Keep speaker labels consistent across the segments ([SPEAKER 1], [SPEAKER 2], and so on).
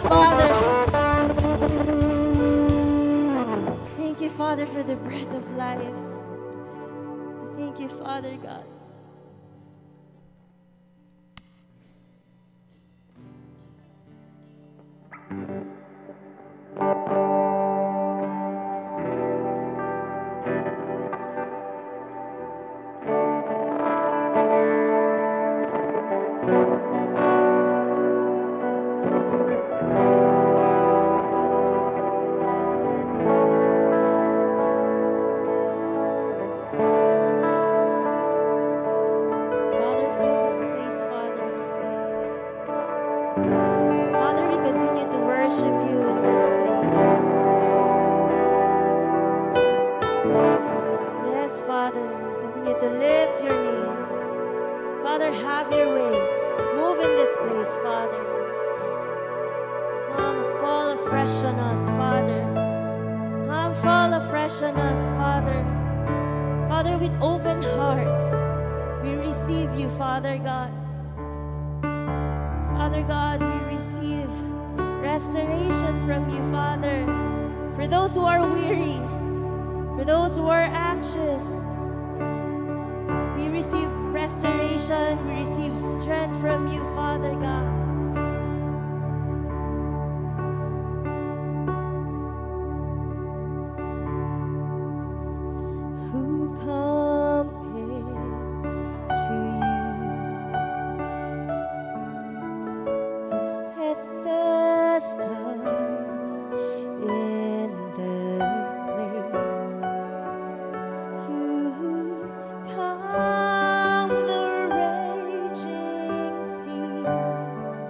[SPEAKER 1] Father. Thank you, Father, for the breath of life. Thank you, Father God. Father, fill this space, Father. Father, we continue to worship you in this place. Yes, Father, continue to lift your name. Father, have your way. Move in this place, Father. Come, fall afresh on us, Father. Come, fall afresh on us, Father. Father, with open hearts, we receive you, Father God. Father God, we receive restoration from you, Father. For those who are weary, for those who are anxious, we receive restoration, we receive strength from you, Father God. Who compares to you? You set the stars in their place. You calm the raging seas.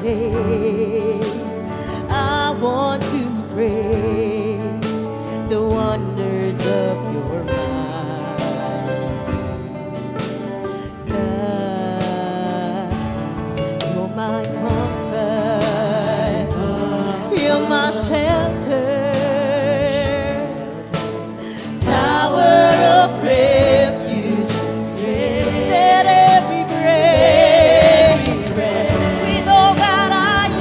[SPEAKER 1] taste. I want to praise the wonders of your mighty love. You're my comfort, you're my shelter, tower of refuge and strength. Let every breath, with all that I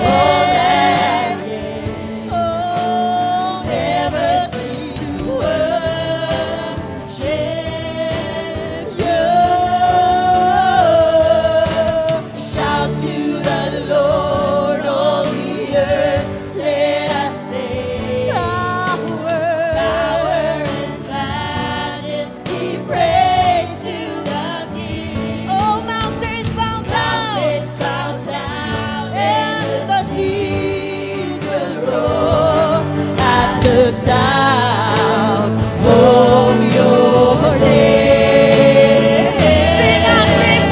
[SPEAKER 1] am, oh, never cease to worship you. Shout to the Lord, all the earth. Let us sing. Power and majesty, praise to the King. Oh, mountains bow down, and the seas will roar at the sound of your name. Sing, I sing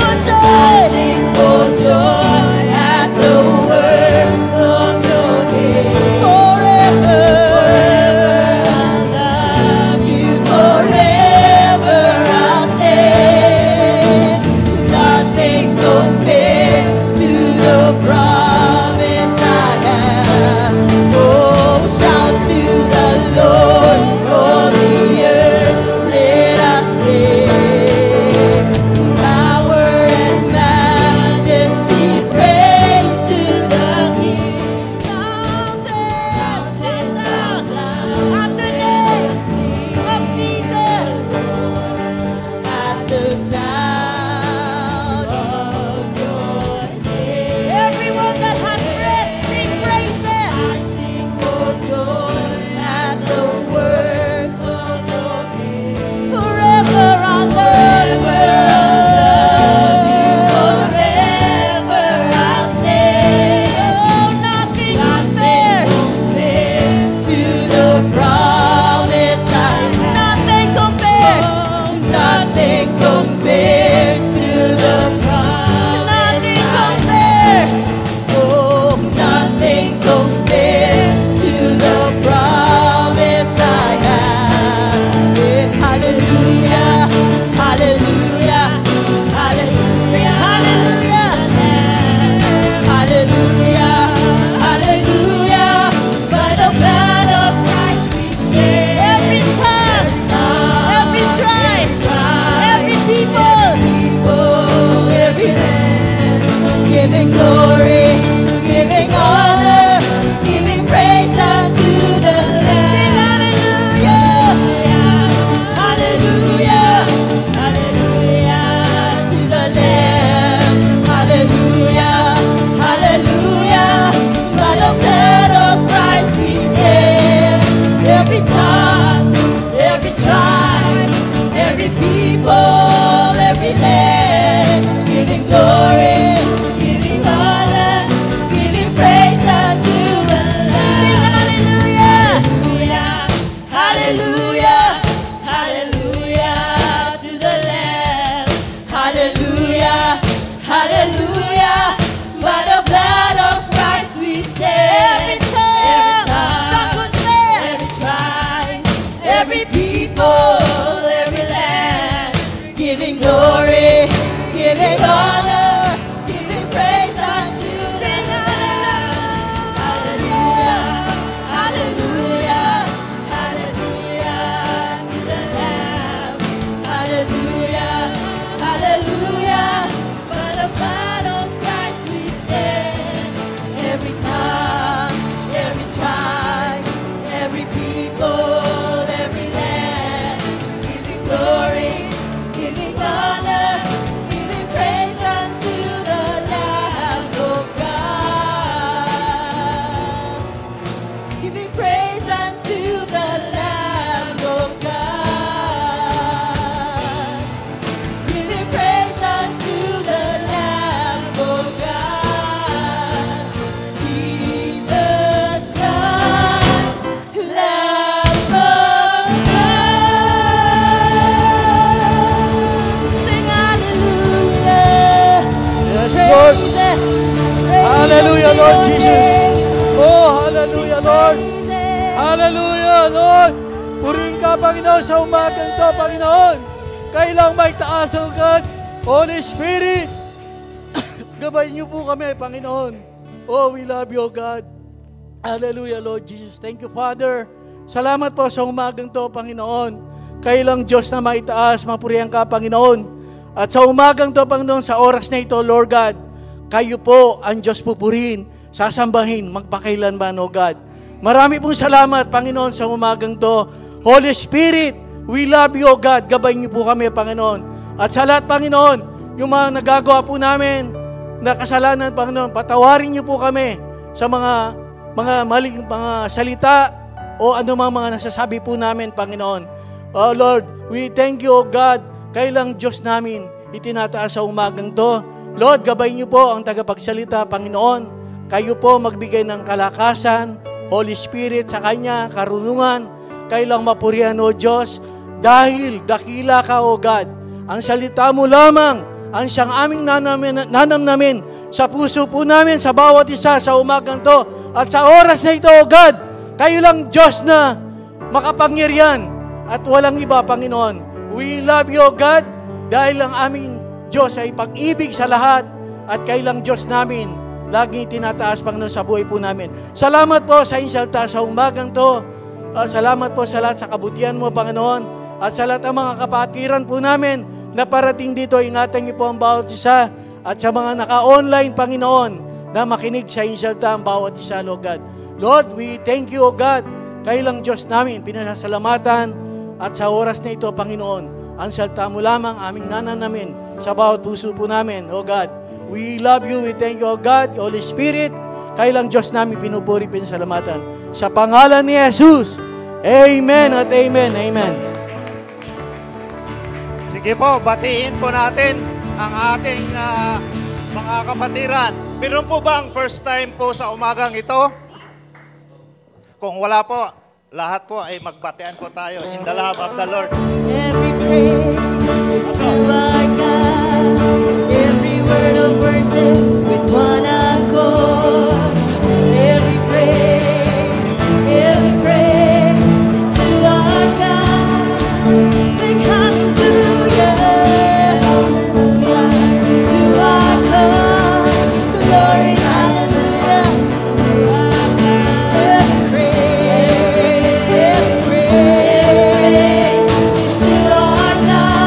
[SPEAKER 1] for joy at the words of your name. Forever I'll love you, forever I'll stand. Nothing compares to the promise I have. Oh, shout to the Lord.
[SPEAKER 2] Hallelujah, Lord. Purihin ka, Panginoon, sa umagang to, Panginoon. Kailang may taas, O God. Holy Spirit, gabayin niyo po kami, Panginoon. Oh, we love you, O God. Hallelujah, Lord Jesus. Thank you, Father. Salamat po sa umagang to, Panginoon. Kailang Diyos na may taas, mapurihan ka, Panginoon. At sa umagang to, Panginoon, sa oras na ito, Lord God, kayo po ang Diyos pupurihin, sasambahin, magpakailanman, O God. Marami pong salamat, Panginoon, sa umagang to. Holy Spirit, we love you, O God. Gabayin niyo po kami, Panginoon. At sa lahat, Panginoon, yung mga nagagawa po namin na kasalanan, Panginoon, patawarin niyo po kami sa mga maling mga salita o anumang mga nasasabi po namin, Panginoon. Oh Lord, we thank you, O God. Kailang Diyos namin itinataas sa umagang to. Lord, gabayin niyo po ang tagapagsalita, Panginoon. Kayo po magbigay ng kalakasan, Holy Spirit, sa Kanya, karunungan. Kailang mapurihan, O Diyos, dahil dakila ka, O God. Ang salita mo lamang ang siyang aming nanamnamin sa puso po namin, sa bawat isa sa umagang to. At sa oras na ito, O God, kayo lang Diyos na makapangyarihan at walang iba, Panginoon. We love you, O God, dahil ang aming Diyos ay pag-ibig sa lahat at kayo lang Diyos namin. Laging tinataas, Panginoon, sa buhay po namin. Salamat po sa insalta sa umagang to. Salamat po sa lahat sa kabutihan mo, Panginoon. At sa lahat ng mga kapatiran po namin na parating dito, ingatan niyo po ang bawat isa. At sa mga naka-online, Panginoon, na makinig sa insalta ang bawat isa, Lord God. Lord, we thank you, O God. Kayo lang Diyos namin, pinasasalamatan. At sa oras na ito, Panginoon, ang salta mo lamang aming nananamin sa bawat puso po namin, O God. We love you, we thank you, O God, Holy Spirit. Kayo lang Diyos namin, pinupuri, pinasalamatan. Sa pangalan ni Jesus, Amen at Amen, Amen.
[SPEAKER 3] Sige po, batiin po natin ang ating mga kapatiran. Meron po bang first time po sa umagang ito? Kung wala po, lahat po ay magbatian po tayo in the love of the Lord.
[SPEAKER 1] Every praise is to our God. Every word of worship with one accord. Every praise is to our God. Sing hallelujah, to our God. Glory, hallelujah. Every praise is to our God.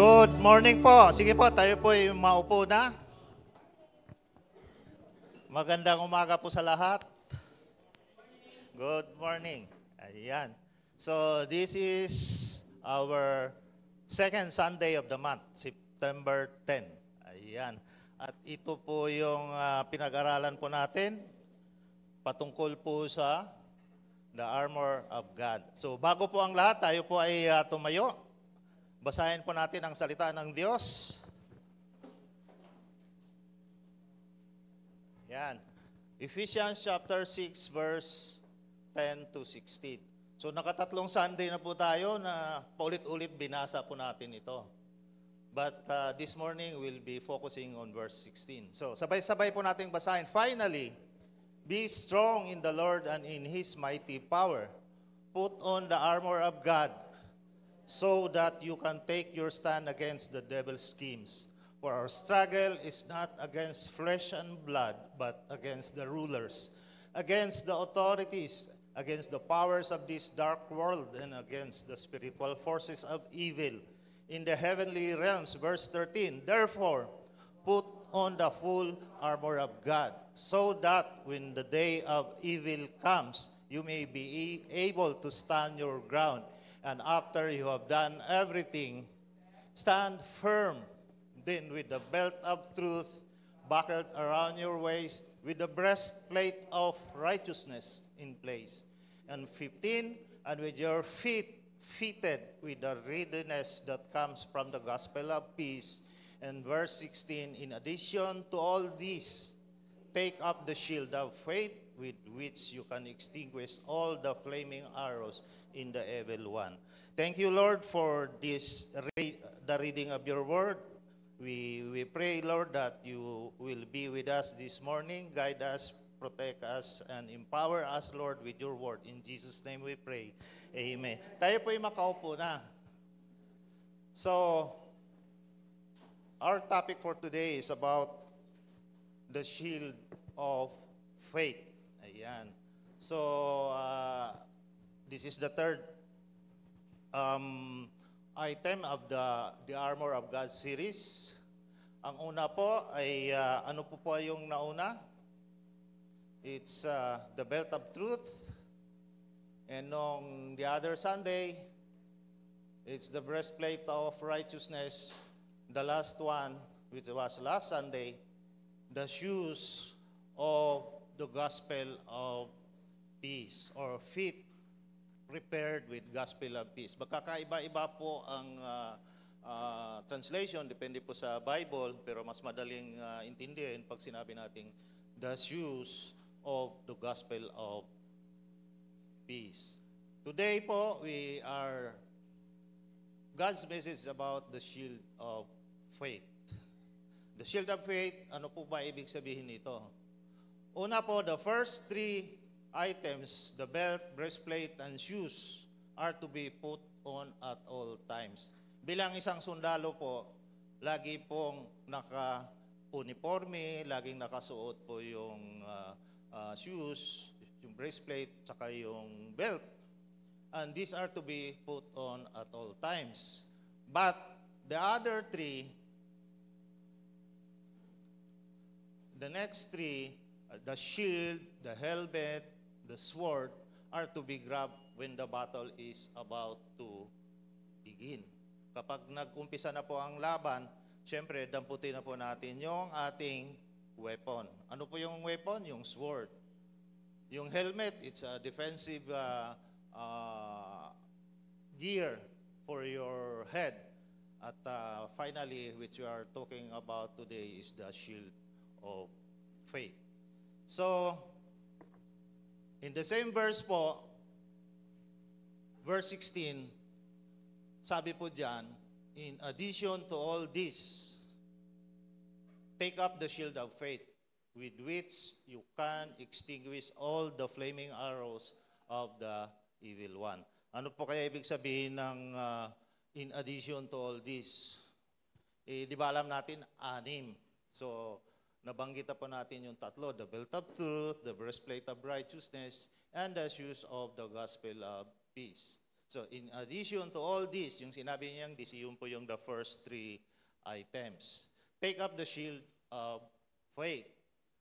[SPEAKER 3] Good morning po. Sige po, tayo po ay maupo na. Magandang umaga po sa lahat. Good morning. Ayan. So, this is our second Sunday of the month, September 10. Ayan. At ito po yung pinag-aralan po natin patungkol po sa the armor of God. So, bago po ang lahat, tayo po ay tumayo. Basahin po natin ang salita ng Diyos. Yan. Ephesians chapter 6 verse 10 to 16. So nakatatlong Sunday na po tayo na paulit-ulit binasa po natin ito. But this morning we'll be focusing on verse 16. So sabay-sabay po nating basahin. Finally, be strong in the Lord and in His mighty power. Put on the armor of God so that you can take your stand against the devil's schemes. For our struggle is not against flesh and blood, but against the rulers, against the authorities, against the powers of this dark world, and against the spiritual forces of evil in the heavenly realms. Verse 13, therefore, put on the full armor of God, so that when the day of evil comes, you may be able to stand your ground. And after you have done everything, stand firm. Then with the belt of truth buckled around your waist, with the breastplate of righteousness in place. And 15, and with your feet fitted with the readiness that comes from the gospel of peace. And verse 16, in addition to all this, take up the shield of faith with which you can extinguish all the flaming arrows in the evil one. Thank you, Lord, for this the reading of your word. We pray, Lord, that you will be with us this morning, guide us, protect us, and empower us, Lord, with your word. In Jesus' name we pray. Amen. Tayo po'y makaupo na. So, our topic for today is about the shield of faith. Ayan. So, this is the third item of the Armor of God series. Ang una po ay, ano po yung nauna? It's the belt of truth. And on the other Sunday, it's the breastplate of righteousness. The last one, which was last Sunday, the shoes of the gospel of peace, or feet prepared with gospel of peace. Magkakaiba-iba po ang translation, depende po sa Bible, pero mas madaling intindihin pag sinabi nating the shoes of the gospel of peace. Today po, God's message is about the shield of faith. The shield of faith, ano po ba ibig sabihin nito? Una po, the first three items, the belt, breastplate, and shoes, are to be put on at all times. Bilang isang sundalo po, lagi pong naka-uniforme, laging nakasuot po yung shoes, yung breastplate, tsaka yung belt. And these are to be put on at all times. But the other three, the next three, the shield, the helmet, the sword, are to be grabbed when the battle is about to begin. Kapag nag-umpisa na po ang laban, syempre, damputin na po natin yung ating weapon. Ano po yung weapon? Yung sword. Yung helmet, it's a defensive gear for your head. At finally, which we are talking about today, is the shield of faith. So, in the same verse po, verse 16, sabi po dyan, in addition to all this, take up the shield of faith, with which you can extinguish all the flaming arrows of the evil one. Ano po kaya ibig sabihin ng in addition to all this? Di ba alam natin, 6. So, nabanggit na po natin yung tatlo, the belt of truth, the breastplate of righteousness, and the shoes of the gospel of peace. So in addition to all this, yung sinabi niyang this, yun po yung the first three items. Take up the shield of faith.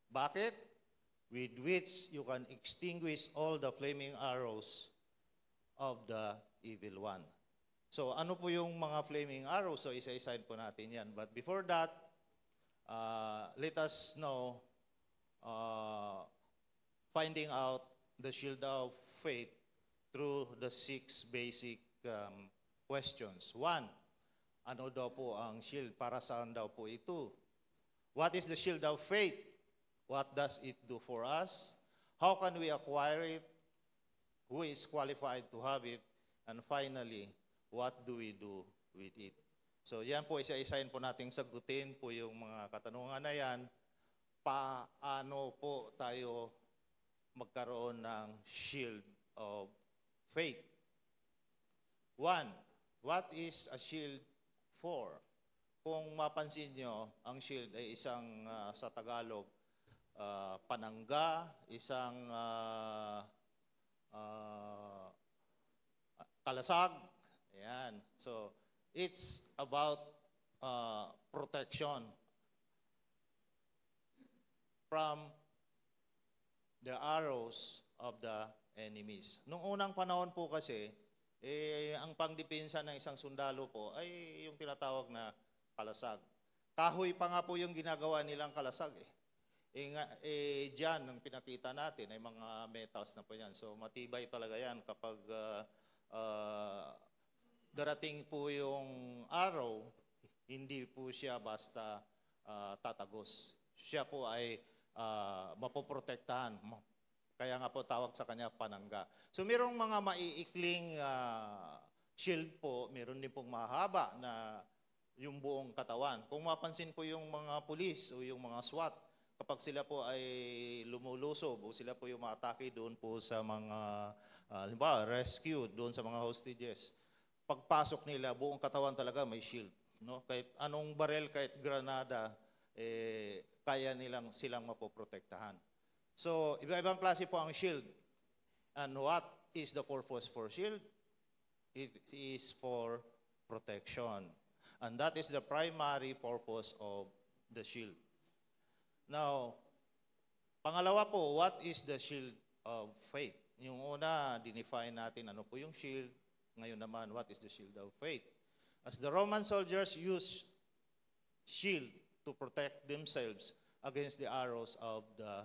[SPEAKER 3] Bakit? With which you can extinguish all the flaming arrows of the evil one. So ano po yung mga flaming arrows? So isa-isahin po natin yan. But before that, let us know, finding out the shield of faith through the 6 basic questions. 1, ano daw po ang shield? Para saan daw po ito? What is the shield of faith? What does it do for us? How can we acquire it? Who is qualified to have it? And finally, what do we do with it? So yan po, isa-isahin po nating sagutin po yung mga katanungan na yan. Paano po tayo magkaroon ng shield of faith? 1, what is a shield for? Kung mapansin nyo, ang shield ay isang, sa Tagalog, panangga, isang kalasag. Ayan. So, it's about protection from the arrows of the enemies. Nung unang panahon po kasi, ang pangdepensa ng isang sundalo po ay yung tinatawag na kalasag. Kahoy pa nga po yung ginagawa nilang kalasag Diyan, ang pinakita natin ay mga metals na po yan. So matibay talaga yan kapag darating po yung araw, hindi po siya basta tatagos. Siya po ay mapoprotektahan. Kaya nga po tawag sa kanya panangga. So mayroong mga maiikling shield po, mayroon din pong mahaba na yung buong katawan. Kung mapansin po yung mga pulis o yung mga SWAT, kapag sila po ay lumulusob o sila po yung maatake doon po sa mga halimbawa, rescue doon sa mga hostages, pagpasok nila, buong katawan talaga may shield. No? Kahit anong barel, kahit granada, kaya silang mapoprotektahan. So, iba-ibang klase po ang shield. And what is the purpose for shield? It is for protection. And that is the primary purpose of the shield. Now, pangalawa po, what is the shield of faith? Yung una, dinefine natin ano po yung shield. Ngayon naman, what is the shield of faith? As the Roman soldiers used shield to protect themselves against the arrows of the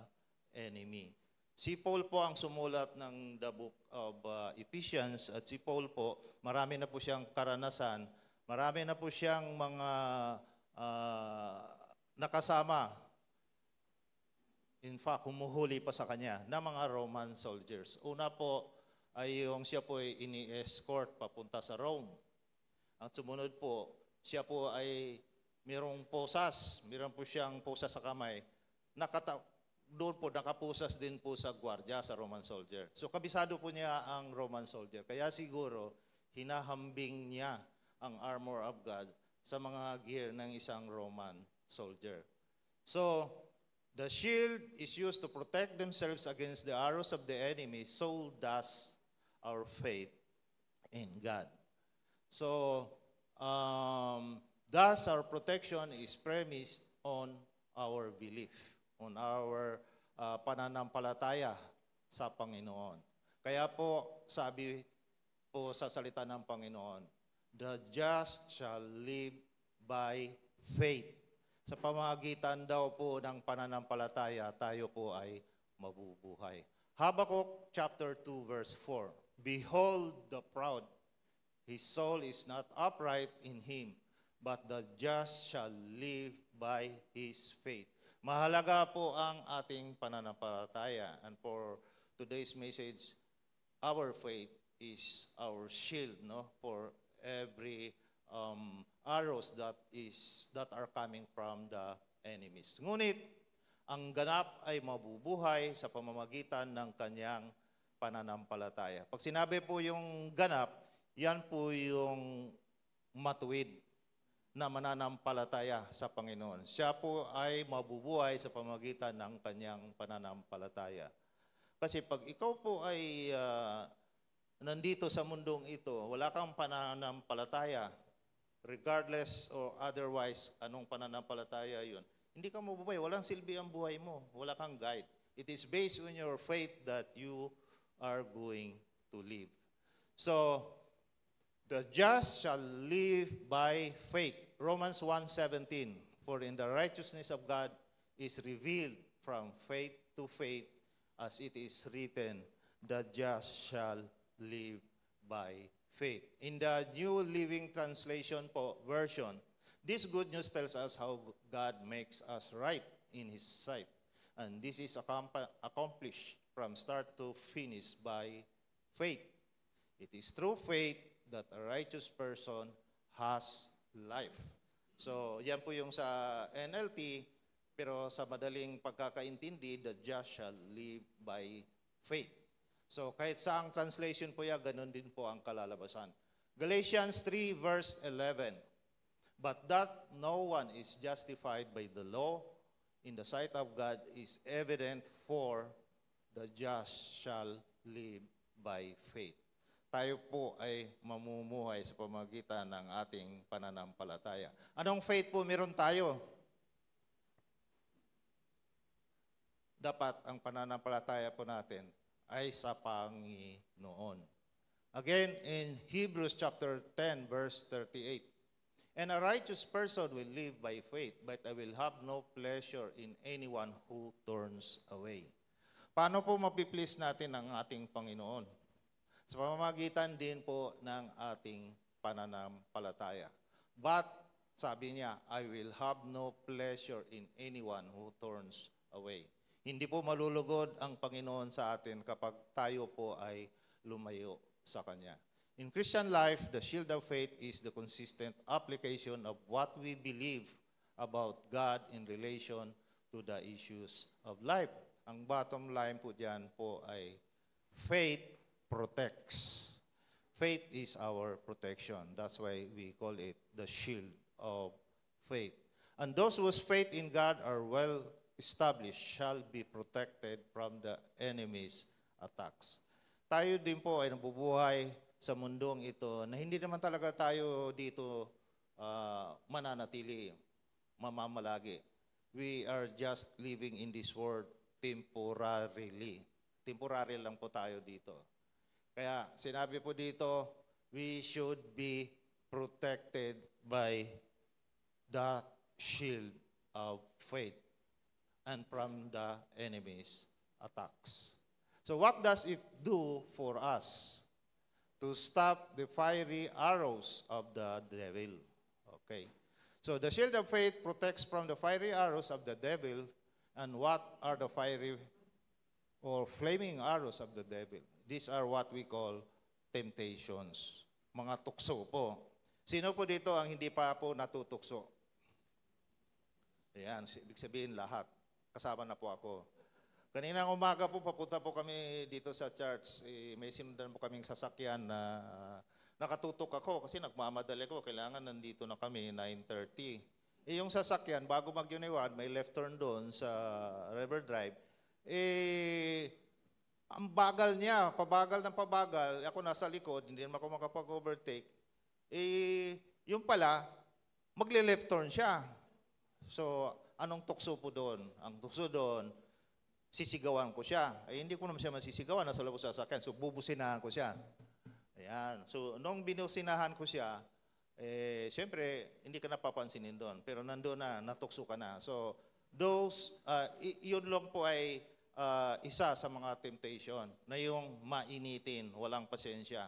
[SPEAKER 3] enemy. Si Paul po ang sumulat ng the book of Ephesians at si Paul po, marami na po siyang karanasan, marami na po siyang mga nakasama. In fact, humuhuli pa sa kanya na mga Roman soldiers. Una po ay yung siya po ay ini-escort papunta sa Rome. At sumunod po, siya po ay mayroong posas, mayroon po siyang posas sa kamay. Doon po, nakapusas din po sa gwardiya, sa Roman soldier. So kabisado po niya ang Roman soldier. Kaya siguro, hinahambing niya ang armor of God sa mga gear ng isang Roman soldier. So, the shield is used to protect themselves against the arrows of the enemy. So does our faith in God. So, thus our protection is premised on our belief, on our pananampalataya sa Panginoon. Kaya po, sabi po sa salita ng Panginoon, the just shall live by faith. Sa pamamagitan daw po ng pananampalataya, tayo po ay mabubuhay. Habakkuk chapter 2 verse 4, behold the proud, his soul is not upright in him, but the just shall live by his faith. Mahalaga po ang ating pananampalataya. And for today's message, our faith is our shield, no, for every arrows that are coming from the enemies. Ngunit, ang ganap ay mabubuhay sa pamamagitan ng kanyang pananampalataya. Pag sinabi po yung ganap, yan po yung matuwid na mananampalataya sa Panginoon. Siya po ay mabubuhay sa pamamagitan ng kanyang pananampalataya. Kasi pag ikaw po ay nandito sa mundong ito, wala kang pananampalataya, regardless or otherwise, anong pananampalataya yun, hindi ka mabubuhay. Walang silbi ang buhay mo. Wala kang guide. It is based on your faith that you are going to live. So, the just shall live by faith. Romans 1:17. For in the righteousness of God is revealed from faith to faith, as it is written, the just shall live by faith. In the New Living Translation version, this good news tells us how God makes us right in His sight. And this is accomplished from start to finish by faith. It is through faith that a righteous person has life. So, yan po yung sa NLT, pero sa madaling pagkakaintindi, the just shall live by faith. So, kahit saang translation po yan, ganun din po ang kalalabasan. Galatians 3 verse 11. But that no one is justified by the law in the sight of God is evident, for the just shall live by faith. Tayo po ay mamumuhay sa pamamagitan ng ating pananampalataya. Anong faith po meron tayo? Dapat ang pananampalataya po natin ay sa Panginoon. Again, in Hebrews chapter 10, verse 38, and a righteous person will live by faith, but I will have no pleasure in anyone who turns away. Paano po mapiplease natin ang ating Panginoon? Sa pamamagitan din po ng ating pananampalataya. But, sabi niya, I will have no pleasure in anyone who turns away. Hindi po malulugod ang Panginoon sa atin kapag tayo po ay lumayo sa Kanya. In Christian life, the shield of faith is the consistent application of what we believe about God in relation to the issues of life. Ang bottom line po diyan po ay faith protects. Faith is our protection. That's why we call it the shield of faith. And those whose faith in God are well established shall be protected from the enemy's attacks. Tayo din po ay nabubuhay sa mundong ito na hindi naman talaga tayo dito mananatili, mamamalagi. We are just living in this world temporarily. Temporary lang po tayo dito. Kaya sinabi po dito, we should be protected by the shield of faith and from the enemy's attacks. So what does it do for us? To stop the fiery arrows of the devil. Okay. So the shield of faith protects from the fiery arrows of the devil. And what are the fiery or flaming arrows of the devil? These are what we call temptations. Mga tukso po. Sino po dito ang hindi pa po natutukso? Ayan, ibig sabihin lahat. Kasama na po ako. Kaninang umaga po, papunta po kami dito sa church. May sinundan po kaming sasakyan na nakatutok ako kasi nagmamadali ko. Kailangan nandito na kami, 9:30. Yung sasakyan, bago mag-Uniwan, may left turn doon sa River Drive. Ang bagal niya, pabagal ng pabagal. Ako nasa likod, hindi naman ako makapag-overtake. Yung pala, magle-left turn siya. So, anong tukso po doon? Ang tukso doon, sisigawan ko siya. Hindi ko naman siya masisigawan, nasa loob sa sasakyan. So, bubusinahan ko siya. Ayan. So, nung binusinahan ko siya, siyempre, hindi ka napapansinin doon. Pero nandoon na, natukso ka na. So, yun lang po ay isa sa mga temptation na yung mainitin, walang pasensya.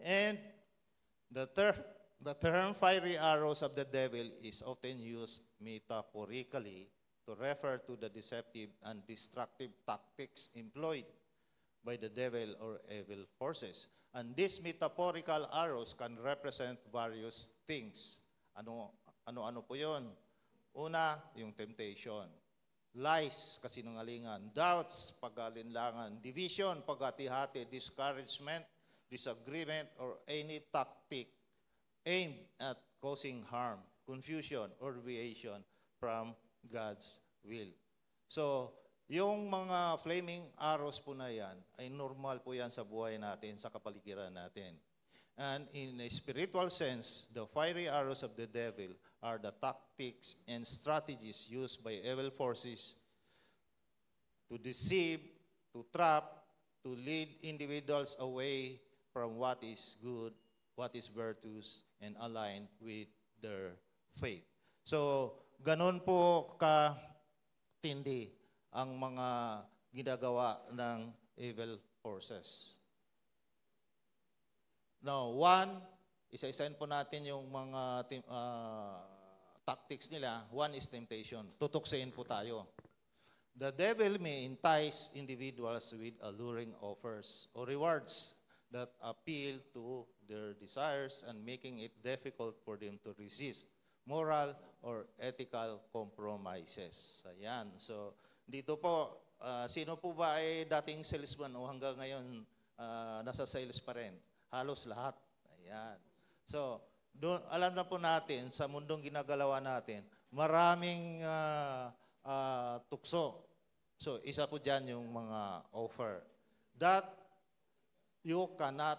[SPEAKER 3] And the term fiery arrows of the devil is often used metaphorically to refer to the deceptive and destructive tactics employed by the devil or evil forces. And these metaphorical arrows can represent various things. Ano po yun? Una, yung temptation. Lies, kasinungalingan. Doubts, pag-alinlangan. Division, paghati-hati. Discouragement, disagreement, or any tactic aimed at causing harm, confusion, or deviation from God's will. So, Yung mga flaming arrows po na yan, ay normal po yan sa buhay natin, sa kapaligiran natin. And in a spiritual sense, the fiery arrows of the devil are the tactics and strategies used by evil forces to deceive, to trap, to lead individuals away from what is good, what is virtuous, and aligned with their faith. So, ganun po katindi ang mga ginagawa ng evil forces. Now, one, isa-isahin po natin yung mga tactics nila. One is temptation. Tutuksain po tayo. The devil may entice individuals with alluring offers or rewards that appeal to their desires and making it difficult for them to resist moral or ethical compromises. Ayan. So, dito po, sino po ba ay dating salesman o hanggang ngayon nasa sales pa rin? Halos lahat. Ayan. So, alam na po natin, sa mundong ginagalawa natin, maraming tukso. So, isa po dyan yung mga offer. That you cannot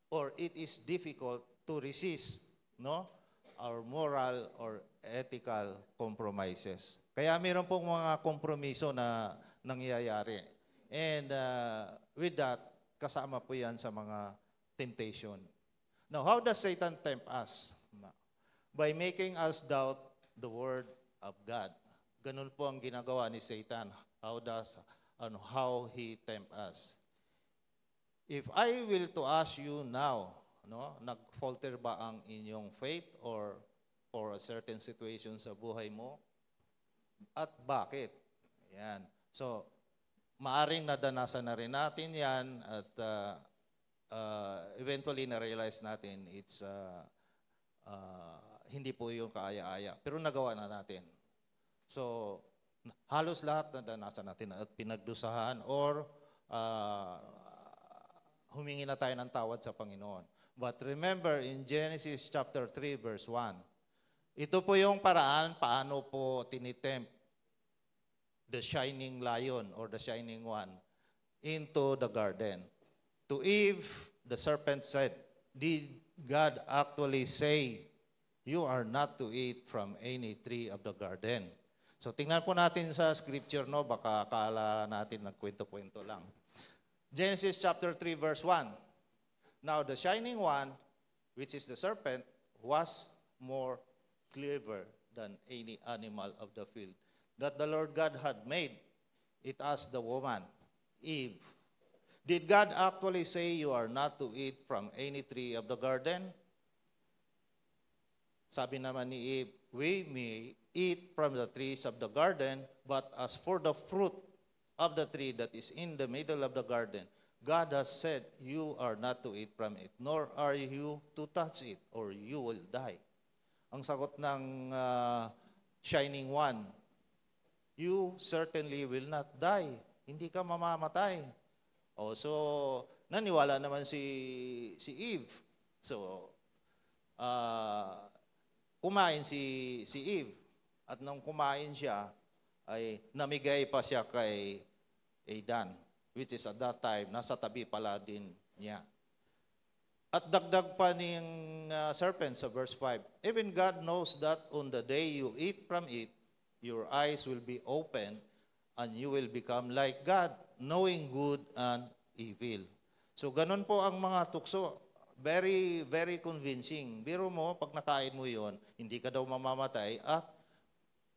[SPEAKER 3] or it is difficult to resist, no? Our moral or ethical compromises. Kaya meron pong mga kompromiso na nangyayari. And with that, kasama po yan sa mga temptation. Now, how does Satan tempt us? By making us doubt the word of God. Ganun po ang ginagawa ni Satan. How he tempt us. If I will to ask you now, no, nag-falter ba ang inyong faith or for a certain situation sa buhay mo? At bakit? Ayan. So, maaring nadanasan na rin natin yan at eventually na-realize natin it's hindi po yung kaaya-aya. Pero nagawa na natin. So, halos lahat nadanasan natin at pinagdusahan or humingi na tayo ng tawad sa Panginoon. But remember, in Genesis chapter 3, verse 1, ito po yung paraan paano po tinitempt the shining lion or the shining one into the garden. To Eve, the serpent said, did God actually say, you are not to eat from any tree of the garden? So tingnan po natin sa scripture, no? Baka akala natin nagkwento-kwento lang. Genesis chapter 3, verse 1. Now the shining one, which is the serpent, was more clever than any animal of the field that the Lord God had made. It asked the woman, Eve, did God actually say you are not to eat from any tree of the garden? Sabi naman ni Eve, we may eat from the trees of the garden, but as for the fruit of the tree that is in the middle of the garden, God has said, you are not to eat from it, nor are you to touch it, or you will die. Ang sagot ng shining one, you certainly will not die. Hindi ka mamamatay. Oh, so, naniwala naman si Eve. So, kumain si Eve. At nung kumain siya, ay namigay pa siya kay Adan, which is at that time, nasa tabi pala din niya. At dagdag pa ng serpent sa verse 5, even God knows that on the day you eat from it, your eyes will be open and you will become like God, knowing good and evil. So ganun po ang mga tukso. Very, very convincing. Biro mo, pag nakain mo yon, hindi ka daw mamamatay at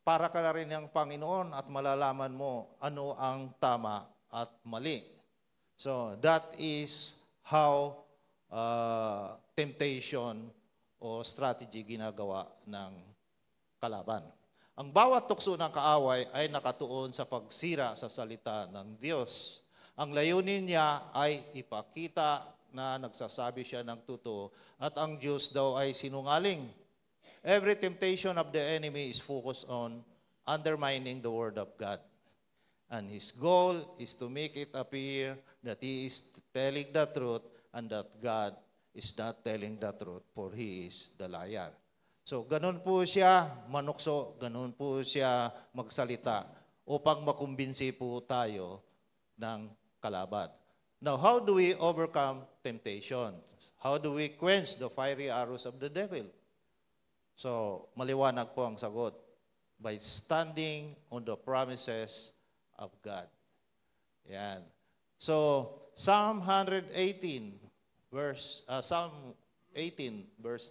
[SPEAKER 3] para ka na rin ng Panginoon at malalaman mo ano ang tama at mali. So that is how temptation o strategy ginagawa ng kalaban. Ang bawat tukso ng kaaway ay nakatuon sa pagsira sa salita ng Diyos. Ang layunin niya ay ipakita na nagsasabi siya ng totoo at ang Diyos daw ay sinungaling. Every temptation of the enemy is focused on undermining the Word of God. And his goal is to make it appear that he is telling the truth and that God is not telling the truth, for he is the liar. So, ganun po siya manukso, ganun po siya magsalita upang makumbinsi po tayo ng kalaban. Now, how do we overcome temptation? How do we quench the fiery arrows of the devil? So, maliwanag po ang sagot. By standing on the promises of God. Yan. So, Psalm 18, verse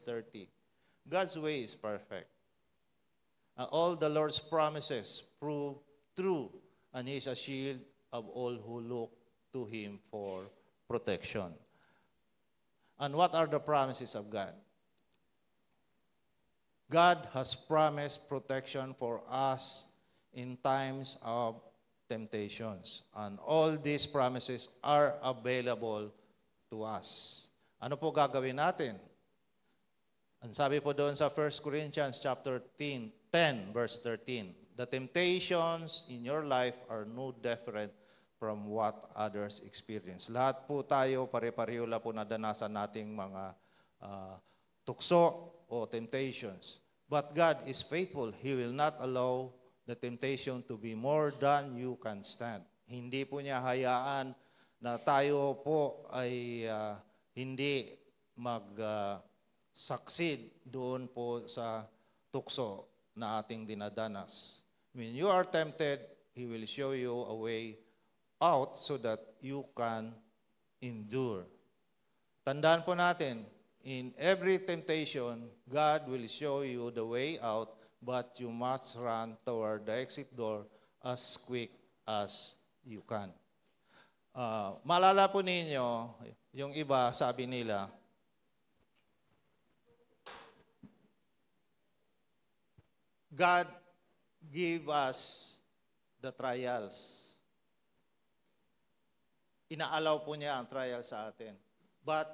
[SPEAKER 3] 30. God's way is perfect. And all the Lord's promises prove true, and He is a shield of all who look to Him for protection. And what are the promises of God? God has promised protection for us in times of temptations. And all these promises are available to us. Ano po gagawin natin? Ang sabi po doon sa 1 Corinthians chapter 10, verse 13, the temptations in your life are no different from what others experience. Lahat po tayo, pare-pareho lang po nadanasan nating mga tukso o temptations. But God is faithful. He will not allow the temptation to be more than you can stand. Hindi po niya hayaan na tayo po ay hindi mag-succeed doon po sa tukso na ating dinadanas. When you are tempted, He will show you a way out so that you can endure. Tandaan po natin, in every temptation, God will show you the way out, but you must run toward the exit door as quick as you can. Maalala po ninyo, yung iba sabi nila, God give us the trials. Inaalaw po niya ang trial sa atin. But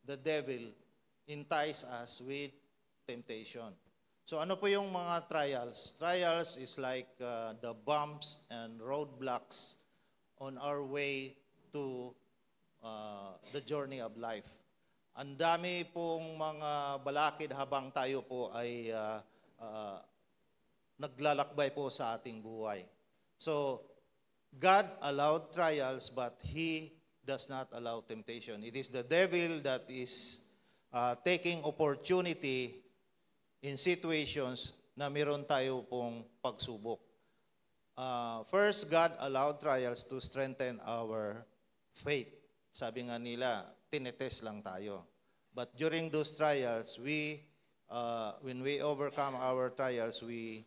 [SPEAKER 3] the devil entice us with temptation. So ano po yung mga trials? Trials is like the bumps and roadblocks on our way to the journey of life. Ang dami pong mga balakid habang tayo po ay naglalakbay po sa ating buhay. So, God allowed trials, but He does not allow temptation. It is the devil that is taking opportunity in situations na meron tayo pong pagsubok. First, God allowed trials to strengthen our faith. Sabi nga nila, tinetest lang tayo. But during those trials, when we overcome our trials, we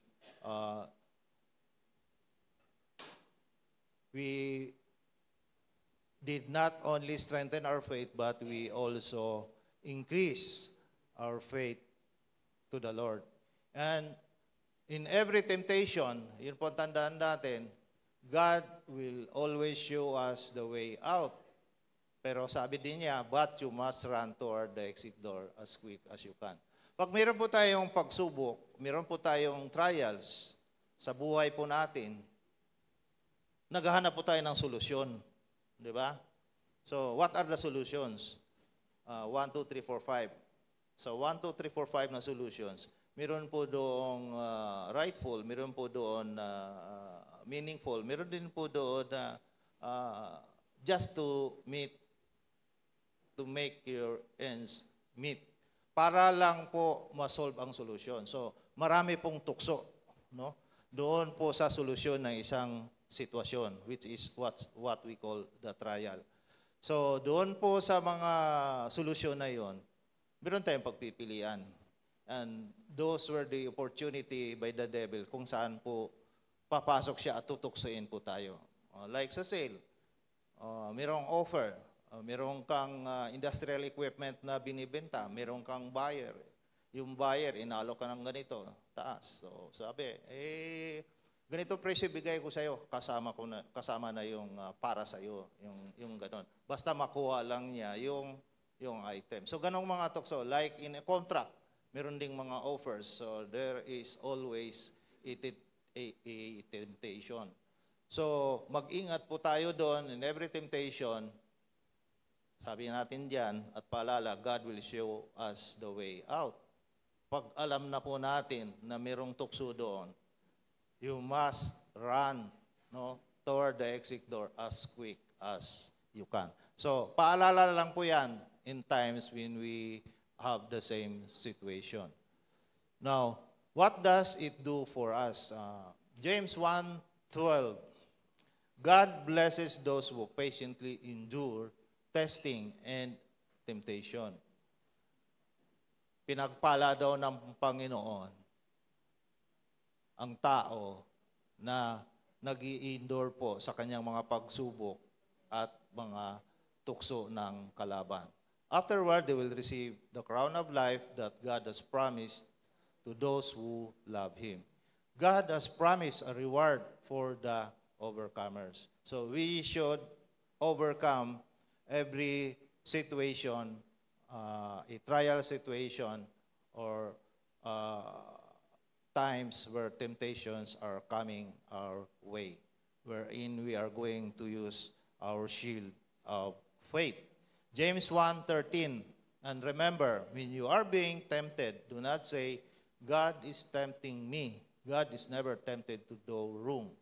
[SPEAKER 3] did not only strengthen our faith, but we also increase our faith to the Lord. And in every temptation, yun po tandaan natin, God will always show us the way out. Pero sabi din niya, but you must run toward the exit door as quick as you can. Pag meron po tayong pagsubok, meron po tayong trials sa buhay po natin, naghahanap po tayo ng solusyon. Di ba? So, what are the solutions? 1, 2, 3, 4, 5. So, 1, 2, 3, 4, 5 na solutions. Meron po doong rightful, meron po doon meaningful, meron din po doon just to make your ends meet. Para lang po ma-solve ang solusyon. So, marami pong tukso, no? Doon po sa solusyon ng isang sitwasyon, which is what we call the trial. So, doon po sa mga solusyon na yon, meron tayong pagpipilian. And those were the opportunity by the devil kung saan po papasok siya at tutuksoin po tayo. Like sa sale, merong offer, merong kang industrial equipment na binibenta, merong kang buyer. Yung buyer, inalo ka ng ganito, taas. So, sabi, ganito presyo bigay ko sa'yo, kasama na yung para sa'yo, yung ganon. Basta makuha lang niya yung item. So, ganong mga tukso, like in a contract, meron ding mga offers. So, there is always a temptation. So, mag-ingat po tayo doon in every temptation. Sabi natin dyan, at paalala, God will show us the way out. Pag alam na po natin na merong tukso doon, you must run no, toward the exit door as quick as you can. So, paalala lang po yan in times when we have the same situation. Now, what does it do for us? James 1:12. God blesses those who patiently endure testing and temptation. Pinagpala daw ng Panginoon ang tao na nag-i-endure po sa kanyang mga pagsubok at mga tukso ng kalaban. Afterward, they will receive the crown of life that God has promised to those who love Him. God has promised a reward for the overcomers. So we should overcome every situation, a trial situation, or times where temptations are coming our way, wherein we are going to use our shield of faith. James 1:13. And remember, when you are being tempted, do not say, God is tempting me. God is never tempted to do wrong.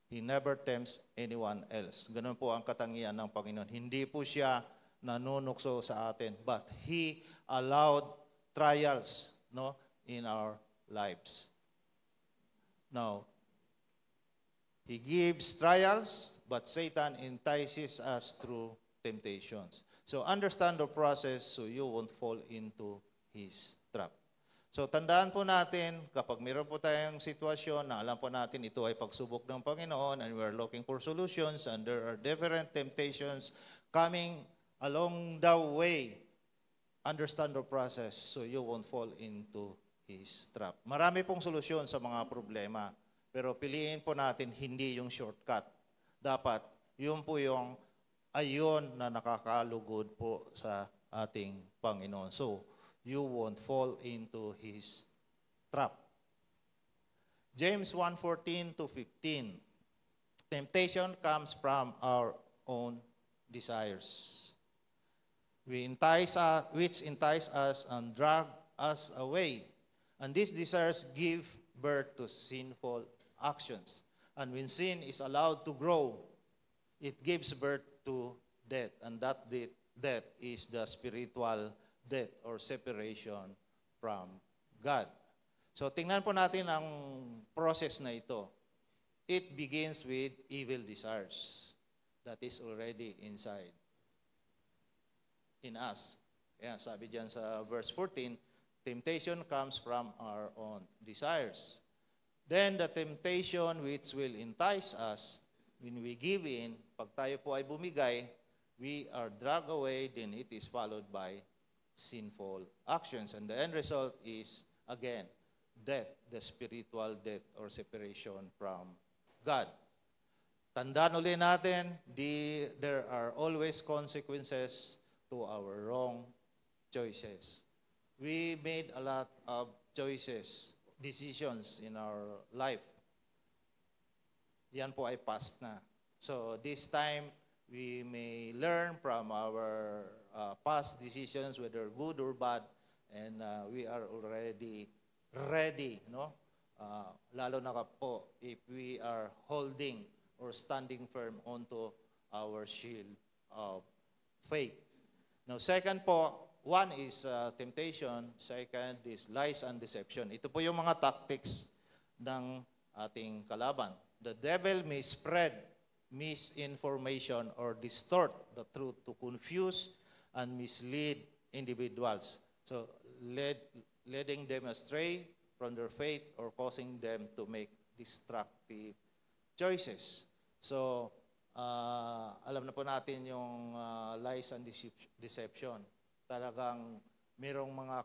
[SPEAKER 3] He never tempts anyone else. Ganun po ang katangian ng Panginoon. Hindi po siya nanunukso sa atin, but He allowed trials, no, in our lives. Now, He gives trials, but Satan entices us through temptations. So understand the process so you won't fall into his trap. So tandaan po natin, kapag meron po tayong sitwasyon na alam po natin ito ay pagsubok ng Panginoon and we're looking for solutions and there are different temptations coming along the way, understand the process so you won't fall into his trap. Marami pong solusyon sa mga problema, pero piliin po natin hindi yung shortcut. Dapat yun po yung ayon na nakakalugod po sa ating Panginoon. So, you won't fall into his trap. James 1:14-15. Temptation comes from our own desires, which entice us and drag us away. And these desires give birth to sinful actions. And when sin is allowed to grow, it gives birth to death. And that death is the spiritual death or separation from God. So tingnan po natin ang process na ito. It begins with evil desires that is already inside in us. Kaya sabi diyan sa verse 14, temptation comes from our own desires. Then the temptation which will entice us, when we give in, pag tayo po ay bumigay, we are dragged away, then it is followed by sinful actions. And the end result is, again, death, the spiritual death or separation from God. Tandaan ulit natin, there are always consequences to our wrong choices. We made a lot of choices, decisions in our life. Yan po ay past na. So this time, we may learn from our past decisions, whether good or bad, and we are already ready, no? Lalo na po if we are holding or standing firm onto our shield of faith. Now, second po, one is temptation, second is lies and deception. Ito po yung mga tactics ng ating kalaban. The devil may spread misinformation or distort the truth to confuse and mislead individuals. So, leading them astray from their faith or causing them to make destructive choices. So, alam na po natin yung lies and deception. Talagang mayroong mga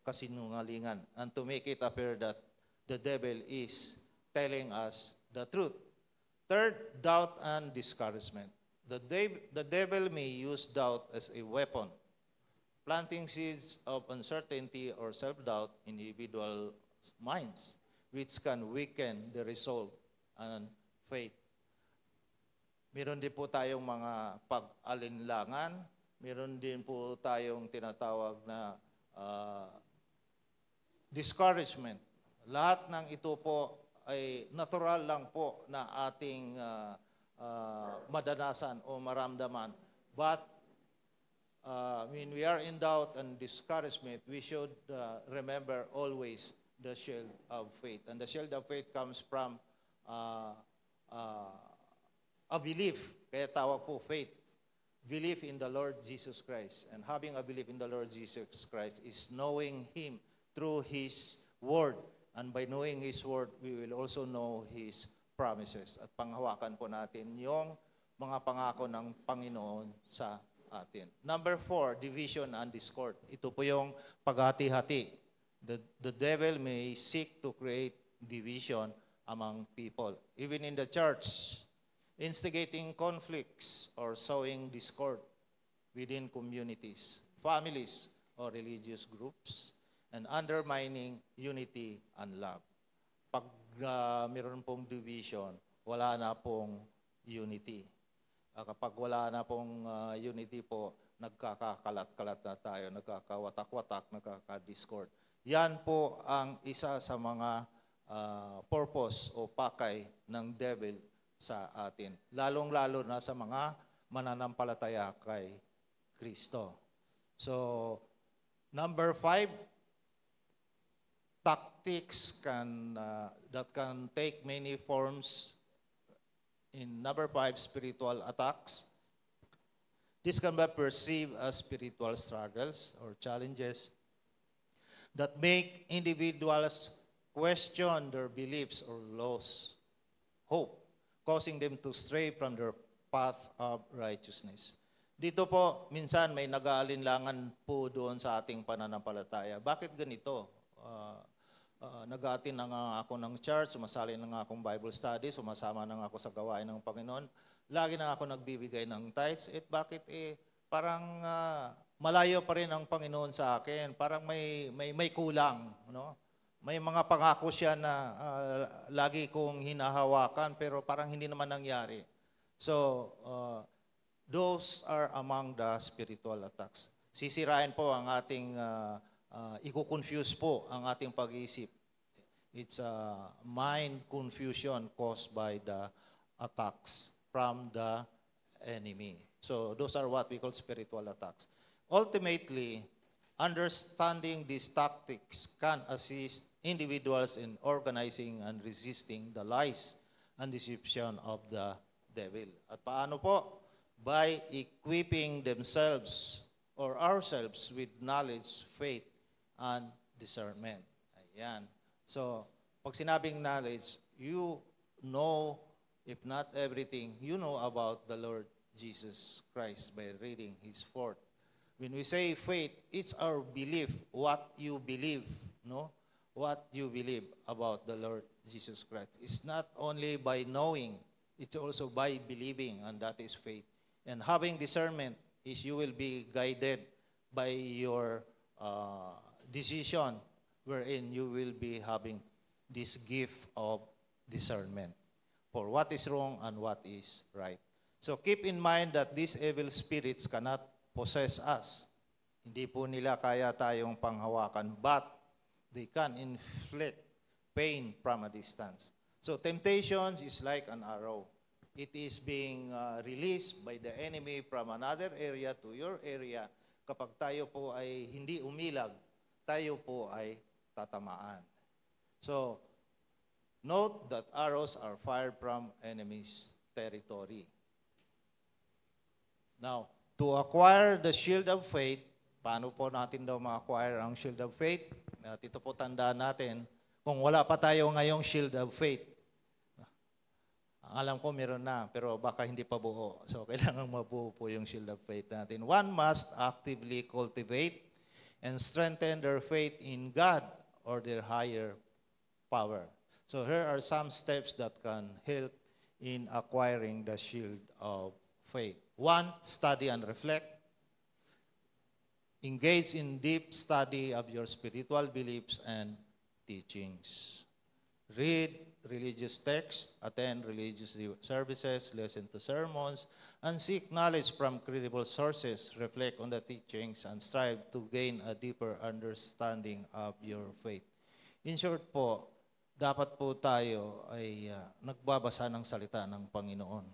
[SPEAKER 3] kasinungalingan. And to make it appear that the devil is telling us the truth. Third, doubt and discouragement. The devil may use doubt as a weapon, planting seeds of uncertainty or self-doubt in individual minds, which can weaken the resolve and faith. Meron din po tayong mga pag-alinlangan, meron din po tayong tinatawag na discouragement. Lahat ng ito po
[SPEAKER 4] ay natural lang po na ating madanasan o maramdaman. But when we are in doubt and discouragement, we should remember always the shield of faith. And the shield of faith comes from a belief. Kaya tawag po faith. Belief in the Lord Jesus Christ. And having a belief in the Lord Jesus Christ is knowing Him through His Word. And by knowing His Word, we will also know His promises. At panghawakan po natin yung mga pangako ng Panginoon sa atin. Number 4, division and discord. Ito po yung paghati-hati. The devil may seek to create division among people. Even in the church, instigating conflicts or sowing discord within communities, families, or religious groups, and undermining unity and love. Pag meron pong division, wala na pong unity. Kapag wala na pong unity po, nagkakakalat-kalat na tayo, nagkakawatak-watak, nagkakadiscord. Yan po ang isa sa mga purpose o pakay ng devil sa atin. Lalong-lalo na sa mga mananampalataya kay Kristo. So, number 5, tactics that can take many forms. In number 5, spiritual attacks. This can be perceived as spiritual struggles or challenges that make individuals question their beliefs or lose hope, causing them to stray from their path of righteousness. Dito po, minsan may nag-aalinlangan po doon sa ating pananampalataya. Bakit ganito? Nag-aatin na nga ako ng church, sumasali na nga akong Bible study, sumasama na nga ako sa gawain ng Panginoon. Lagi na ako nagbibigay ng tithes. Bakit parang malayo pa rin ang Panginoon sa akin? Parang may kulang, no? May mga pangako siya na lagi kong hinahawakan pero parang hindi naman nangyari. So, those are among the spiritual attacks. Sisirain po ang ating, i-confuse po ang ating pag-iisip. It's a mind confusion caused by the attacks from the enemy. So, those are what we call spiritual attacks. Ultimately, understanding these tactics can assist individuals in organizing and resisting the lies and deception of the devil. At paano po? By equipping themselves or ourselves with knowledge, faith, and discernment. Ayan. So, pag sinabing knowledge, you know, if not everything, you know about the Lord Jesus Christ by reading His Word. When we say faith, it's our belief, what you believe, no? What you believe about the Lord Jesus Christ. It's not only by knowing, it's also by believing, and that is faith. And having discernment is you will be guided by your decision, wherein you will be having this gift of discernment for what is wrong and what is right. So keep in mind that these evil spirits cannot possess us. Hindi po nila kaya tayong panghawakan, but they can inflict pain from a distance. So temptations is like an arrow. It is being released by the enemy from another area to your area. Kapag tayo po ay hindi umilag, tayo po ay tatamaan. So, note that arrows are fired from enemy's territory. Now, to acquire the shield of faith, paano po natin daw ma-acquire ang shield of faith? At ito po tandaan natin, kung wala pa tayo ngayong shield of faith, alam ko meron na, pero baka hindi pa buo. So, kailangan mabuo po yung shield of faith natin. One must actively cultivate and strengthen their faith in God or their higher power. So, here are some steps that can help in acquiring the shield of faith. 1, study and reflect. Engage in deep study of your spiritual beliefs and teachings. Read religious texts, attend religious services, listen to sermons, and seek knowledge from credible sources. Reflect on the teachings and strive to gain a deeper understanding of your faith. In short po, dapat po tayo ay nagbabasa ng salita ng Panginoon.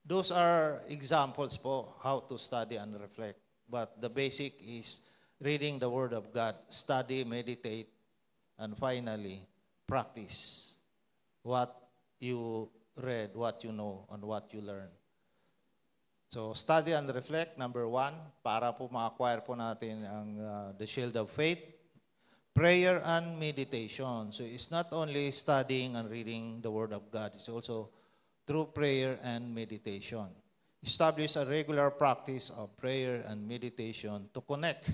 [SPEAKER 4] Those are examples po how to study and reflect. But the basic is reading the Word of God, study, meditate, and finally, practice what you read, what you know, and what you learn. So, study and reflect, number 1, para po ma-acquire po natin ang the shield of faith. Prayer and meditation. So, it's not only studying and reading the Word of God, it's also through prayer and meditation. Establish a regular practice of prayer and meditation to connect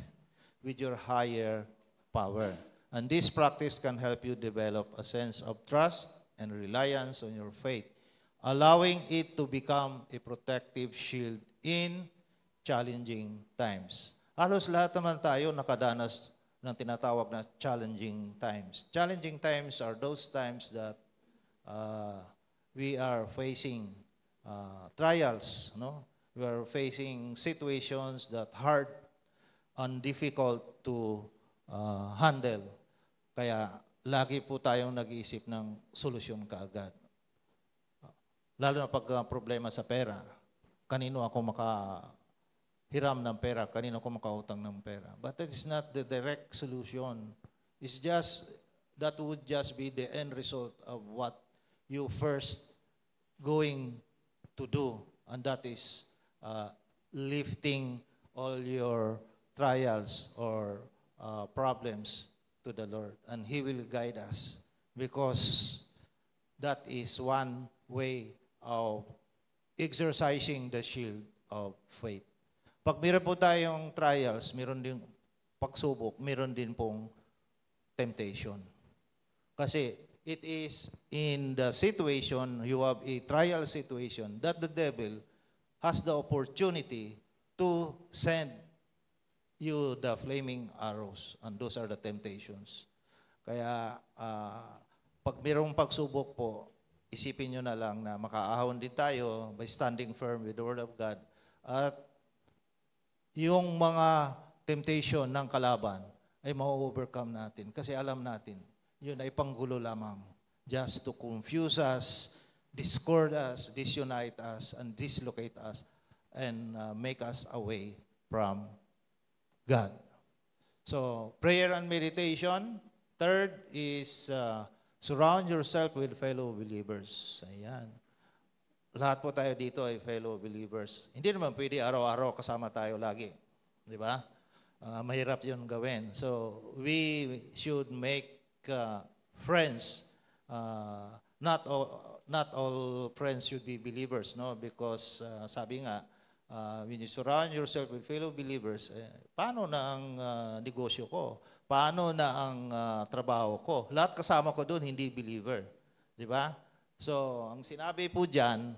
[SPEAKER 4] with your higher power. And this practice can help you develop a sense of trust and reliance on your faith, allowing it to become a protective shield in challenging times. Halos lahat naman tayo nakadanas ng tinatawag na challenging times. Challenging times are those times that we are facing trials, no? We are facing situations that hard and difficult to handle. Kaya lagi po tayong nag-iisip ng solusyon kaagad. Lalo na pag problema sa pera, kanino ako makahiram ng pera, kanino ako makautang ng pera. But that is not the direct solution. It's just, that would just be the end result of what you first going to do. And that is lifting all your trials or problems to the Lord. And He will guide us because that is one way of exercising the shield of faith. Pag meron po tayong trials, meron din pagsubok, meron din pong temptation. Kasi it is in the situation, you have a trial situation, that the devil has the opportunity to send you the flaming arrows. And those are the temptations. Kaya pag mayroong pagsubok po, isipin nyo na lang na makaahon din tayo by standing firm with the Word of God. At yung mga temptation ng kalaban ay ma-overcome natin. Kasi alam natin, yun ay panggulo lamang. Just to confuse us, discord us, disunite us, and dislocate us, and make us away from God. So, prayer and meditation. Third is surround yourself with fellow believers. Ayan. Lahat po tayo dito ay fellow believers. Hindi naman pwede araw-araw kasama tayo lagi. Di ba? Mahirap yun gawin. So, we should make friends. Not all friends should be believers, no? Because sabi nga, when you surround yourself with fellow believers, paano na ang negosyo ko? Paano na ang trabaho ko? Lahat kasama ko doon, hindi believer. Di ba? So, ang sinabi po dyan,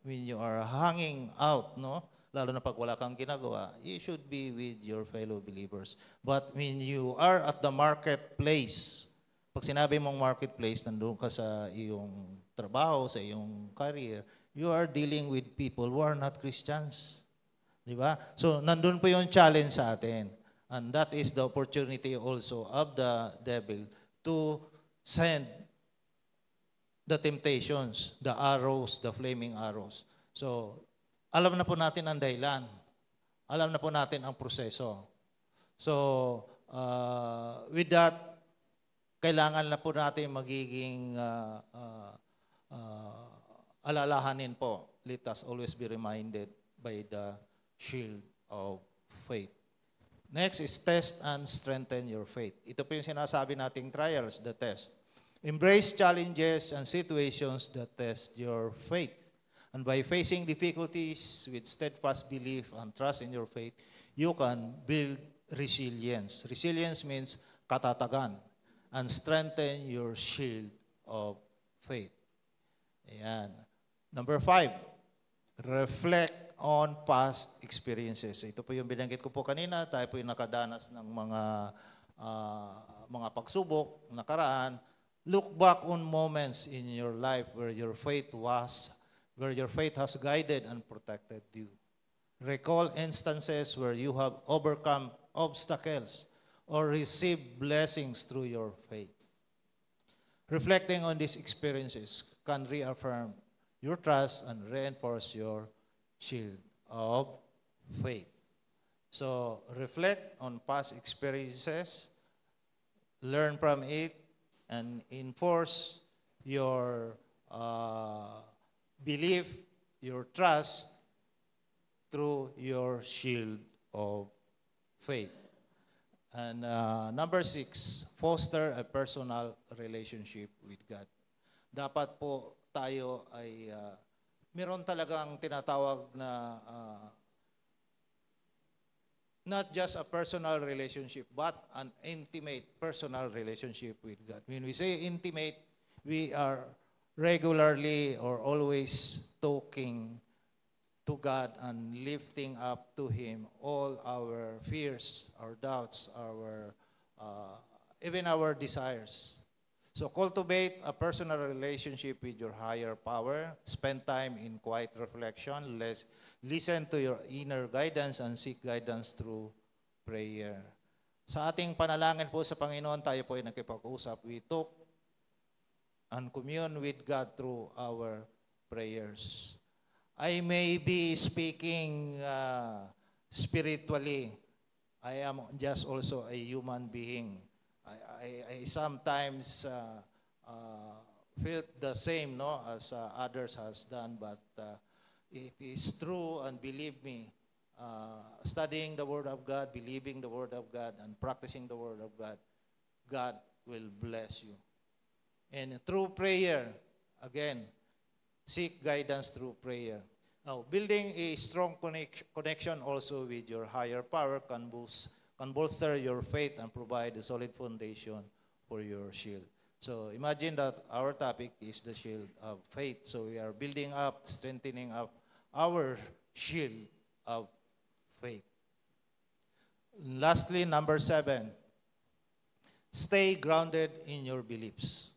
[SPEAKER 4] when you are hanging out, no? Lalo na pag wala kang ginagawa, you should be with your fellow believers. But when you are at the marketplace, pag sinabi mong marketplace, nandun ka sa iyong trabaho, sa iyong career, you are dealing with people who are not Christians. Di ba? So, nandun po yung challenge sa atin. And that is the opportunity also of the devil to send the temptations, the arrows, the flaming arrows. So, alam na po natin ang dahilan. Alam na po natin ang proseso. So, with that, kailangan na po natin magiging alalahanin po. Let us always be reminded by the shield of faith. Next is test and strengthen your faith. Ito po yung sinasabi nating trials, the test. Embrace challenges and situations that test your faith. And by facing difficulties with steadfast belief and trust in your faith, you can build resilience. Resilience means katatagan. And strengthen your shield of faith. Ayan. Number 5, reflect on past experiences. Ito po yung binanggit ko po kanina. Tayo po yung nakadanas ng mga pagsubok, nakaraan. Look back on moments in your life where your faith has guided and protected you. Recall instances where you have overcome obstacles or received blessings through your faith. Reflecting on these experiences can reaffirm your trust and reinforce your shield of faith. So reflect on past experiences, learn from it, and enforce your belief, your trust through your shield of faith. And number 6, foster a personal relationship with God. Dapat po tayo ay meron talagang tinatawag na not just a personal relationship, but an intimate personal relationship with God. When we say intimate, we are regularly or always talking to God and lifting up to Him all our fears, our doubts, our even our desires. So cultivate a personal relationship with your higher power. Spend time in quiet reflection. Listen to your inner guidance and seek guidance through prayer. Sa ating panalangin po sa Panginoon, tayo po ay nakipag-usap. We talk and commune with God through our prayers. I may be speaking spiritually. I am just also a human being. I sometimes feel the same, no, as others has done, but it is true, and believe me, studying the Word of God, believing the Word of God, and practicing the Word of God, God will bless you. And through prayer, again, seek guidance through prayer. Now, building a strong connection also with your higher power can bolster your faith and provide a solid foundation for your shield. So imagine that our topic is the shield of faith. So we are building up, strengthening up our shield of faith. Lastly, number 7, stay grounded in your beliefs.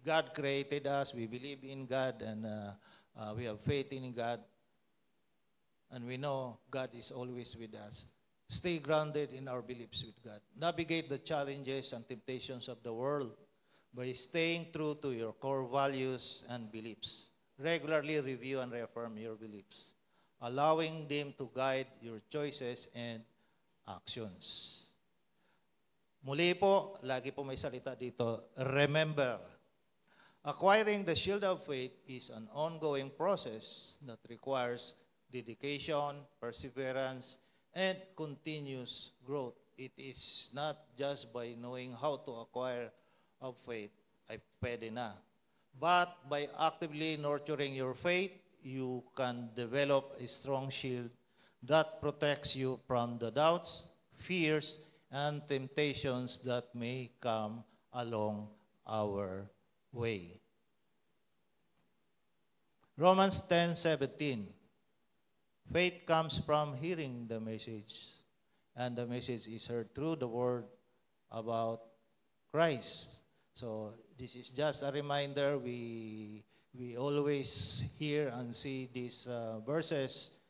[SPEAKER 4] God created us, we believe in God, and we have faith in God, and we know God is always with us. Stay grounded in our beliefs with God. Navigate the challenges and temptations of the world by staying true to your core values and beliefs. Regularly review and reaffirm your beliefs, allowing them to guide your choices and actions. Muli po, lagi po may salita dito, remember, acquiring the shield of faith is an ongoing process that requires dedication, perseverance, and continuous growth. It is not just by knowing how to acquire of faith, ay pwede na. But by actively nurturing your faith, you can develop a strong shield that protects you from the doubts, fears, and temptations that may come along our way. Romans 10:17. Faith comes from hearing the message, and the message is heard through the word about Christ. So this is just a reminder. We always hear and see these verses,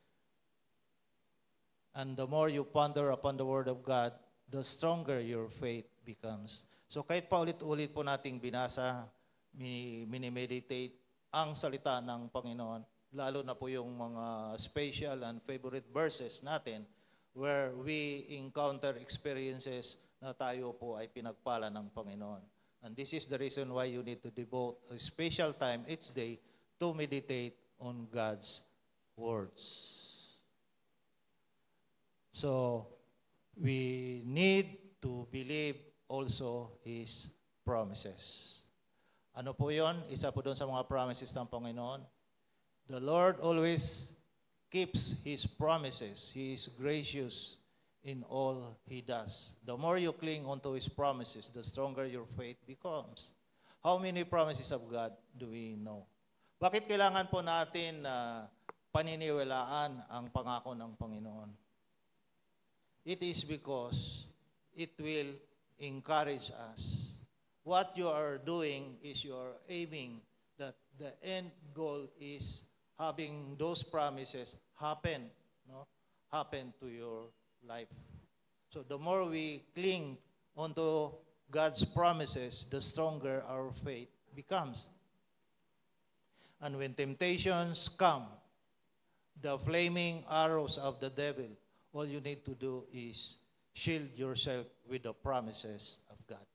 [SPEAKER 4] and the more you ponder upon the word of God, the stronger your faith becomes. So kahit pa ulit-ulit po nating binasa, mini-meditate ang salita ng Panginoon, lalo na po yung mga special and favorite verses natin where we encounter experiences na tayo po ay pinagpala ng Panginoon. And this is the reason why you need to devote a special time each day to meditate on God's words. So, we need to believe also His promises. Ano po yon? Isa po doon sa mga promises ng Panginoon. The Lord always keeps His promises. He is gracious in all He does. The more you cling onto His promises, the stronger your faith becomes. How many promises of God do we know? Bakit kailangan po natin paniniwalaan ang pangako ng Panginoon? It is because it will encourage us. What you are doing is you are aiming that the end goal is having those promises happen to your life. So the more we cling onto God's promises, the stronger our faith becomes. And when temptations come, the flaming arrows of the devil, all you need to do is shield yourself with the promises of God.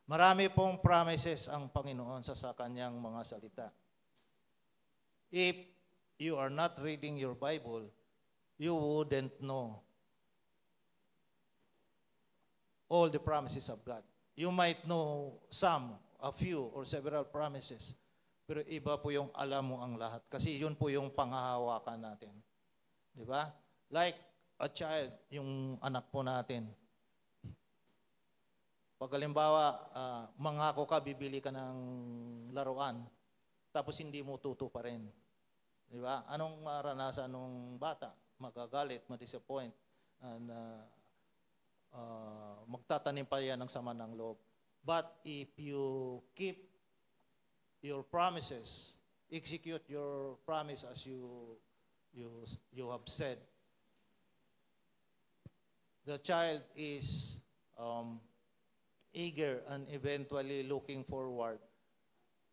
[SPEAKER 4] Marami pong promises ang Panginoon sa kanyang mga salita. If you are not reading your Bible, you wouldn't know all the promises of God. You might know some, a few, or several promises. Pero iba po yung alam mo ang lahat. Kasi yun po yung panghahawakan natin. Di ba? Like a child, yung anak po natin. Pag halimbawa, mangako ka, bibili ka ng laruan, tapos hindi mo tuto pa rin. Di ba? Anong maranasan ng bata? Magagalit, ma-disappoint, and magtatanim pa yan ng sama ng loob. But if you keep your promises, execute your promise as you have said, the child is eager and eventually looking forward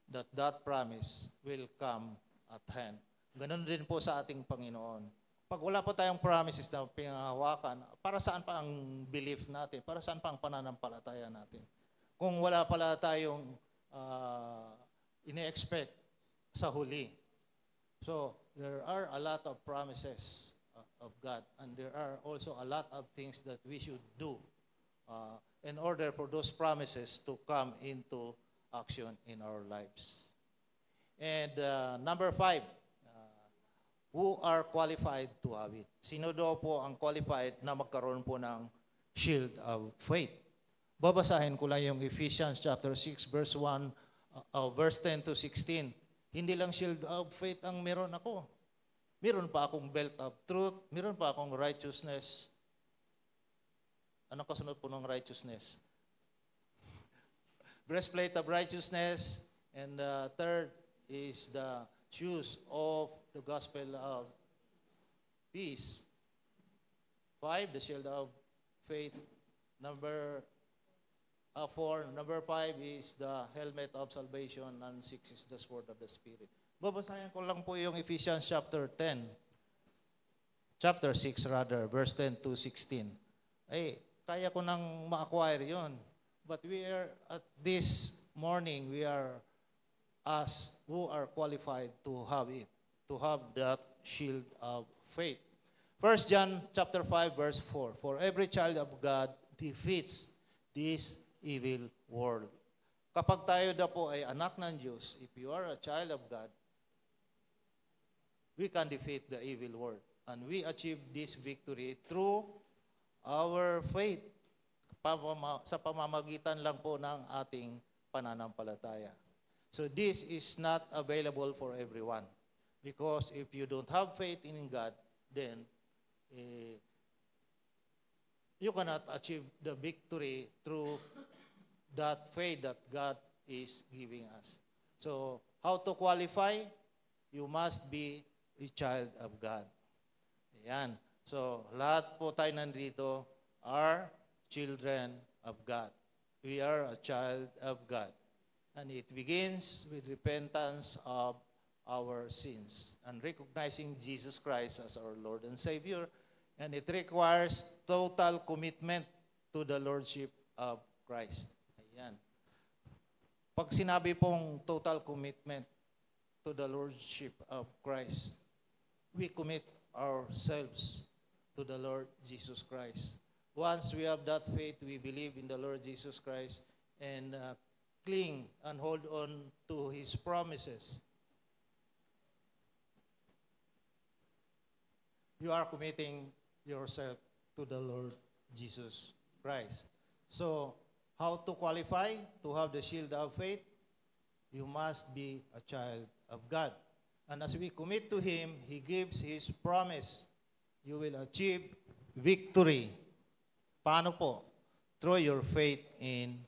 [SPEAKER 4] that promise will come at hand. Ganun din po sa ating Panginoon. Pag wala pa tayong promises na pinangahawakan, para saan pa ang belief natin? Para saan pa ang pananampalataya natin? Kung wala pala tayong ine-expect sa huli. So, there are a lot of promises of God, and there are also a lot of things that we should do in order for those promises to come into action in our lives. And number 5, who are qualified to have it? Sino daw po ang qualified na magkaroon po ng shield of faith? Babasahin ko lang yung Ephesians chapter 6 verse 1, verse 10 to 16. Hindi lang shield of faith ang meron ako. Meron pa akong belt of truth, meron pa akong righteousness. Anong kasunod po ng righteousness? Breastplate of righteousness, and third is the shoes of the gospel of peace. 5, the shield of faith. Number 4, number 5 is the helmet of salvation, and 6 is the sword of the Spirit. Babasahin ko lang po yung Ephesians chapter 6 rather, verse 10 to 16. Ay, kaya ko nang ma-acquire yun. But we are, at this morning, we are us who are qualified to have it, to have that shield of faith. 1 John chapter 5 verse 4, for every child of God defeats this evil world. Kapag tayo na po ay anak ng Diyos, if you are a child of God, we can defeat the evil world. And we achieve this victory through our faith, sa pamamagitan lang po ng ating pananampalataya. So this is not available for everyone. Because if you don't have faith in God, then you cannot achieve the victory through that faith that God is giving us. So how to qualify? You must be a child of God. Ayan. So lahat po tayo nandito are children of God. We are a child of God. And it begins with repentance of our sins and recognizing Jesus Christ as our Lord and Savior. And it requires total commitment to the Lordship of Christ. Ayan. Pag sinabi pong total commitment to the Lordship of Christ, we commit ourselves to the Lord Jesus Christ. Once we have that faith, we believe in the Lord Jesus Christ and cling and hold on to His promises. You are committing yourself to the Lord Jesus Christ. So, how to qualify to have the shield of faith? You must be a child of God. And as we commit to Him, He gives His promise. You will achieve victory. Paano po? Through your faith in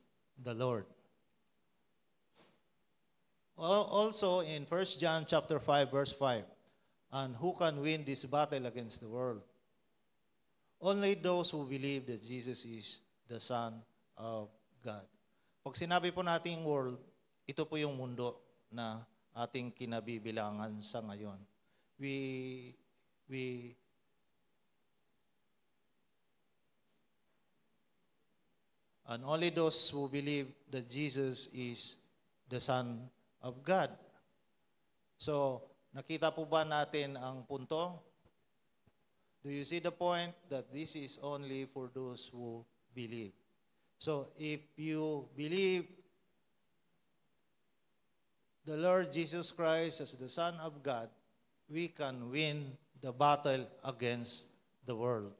[SPEAKER 4] the Lord. Also in 1 John chapter 5 verse 5, and who can win this battle against the world? Only those who believe that Jesus is the Son of God. Pag sinabi po nating world, ito po yung mundo na ating kinabibilangan sa ngayon. And only those who believe that Jesus is the Son of God. So, nakita po ba natin ang punto? Do you see the point that this is only for those who believe? So, if you believe the Lord Jesus Christ as the Son of God, we can win the battle against the world.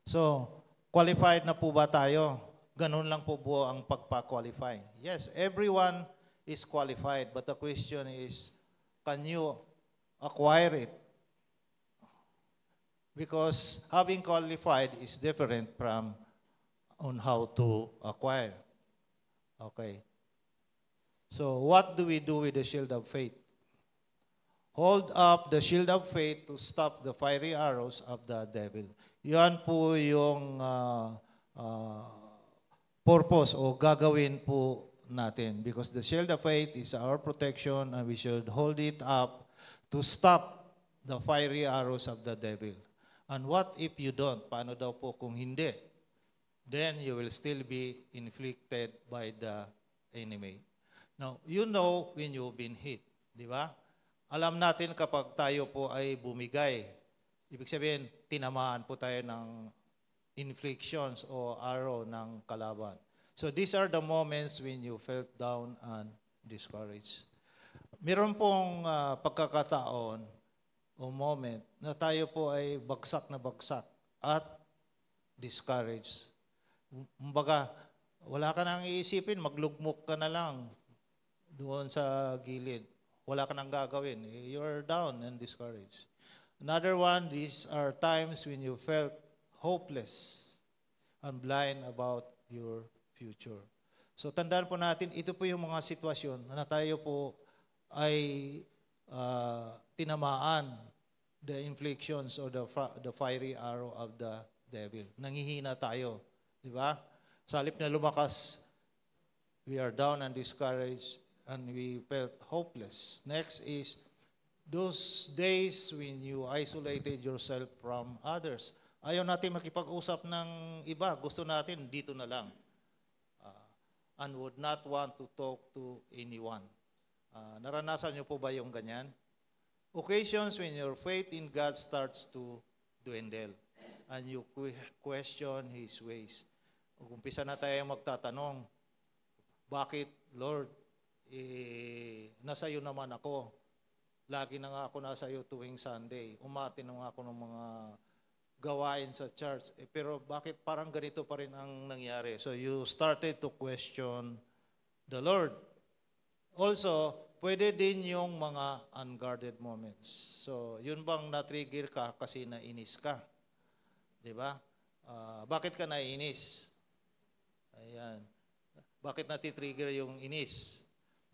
[SPEAKER 4] So, qualified na po ba tayo? Ganun lang po ang pagpa-qualify. Yes, everyone is qualified, but the question is, can you acquire it? Because having qualified is different from on how to acquire. Okay. So, what do we do with the shield of faith? Hold up the shield of faith to stop the fiery arrows of the devil. Yan po yung purpose o gagawin po natin. Because the shield of faith is our protection and we should hold it up to stop the fiery arrows of the devil. And what if you don't? Paano daw po kung hindi? Then you will still be inflicted by the enemy. Now, you know when you've been hit. Di ba? Alam natin kapag tayo po ay bumigay. Ibig sabihin, tinamaan po tayo ng inflictions o arrow ng kalaban. So these are the moments when you felt down and discouraged. Meron pong pagkakataon o moment na tayo po ay bagsak na bagsak at discouraged. Kumbaga, wala ka nang iisipin, maglugmok ka na lang doon sa gilid. Wala ka nang gagawin. You're down and discouraged. Another one, these are times when you felt hopeless and blind about your future. So tandaan po natin, ito po yung mga sitwasyon na tayo po ay tinamaan the inflictions or the fiery arrow of the devil. Nangihina tayo, di ba? Sa halip na lumakas, we are down and discouraged and we felt hopeless. Next is those days when you isolated yourself from others. Ayaw natin makipag-usap ng iba. Gusto natin dito na lang. And would not want to talk to anyone. Naranasan niyo po ba yung ganyan? Occasions when your faith in God starts to dwindle and you question His ways. Umpisa na tayo magtatanong, bakit, Lord, nasa iyo naman ako. Lagi na nga ako nasa iyo tuwing Sunday. Umati na nga ako ng mga gawain sa church. Pero bakit parang ganito pa rin ang nangyari? So you started to question the Lord. Also, pwede din yung mga unguarded moments. So, yun bang na-trigger ka kasi nainis ka? Di ba? Bakit ka nainis? Ayan. Bakit natitrigger yung inis?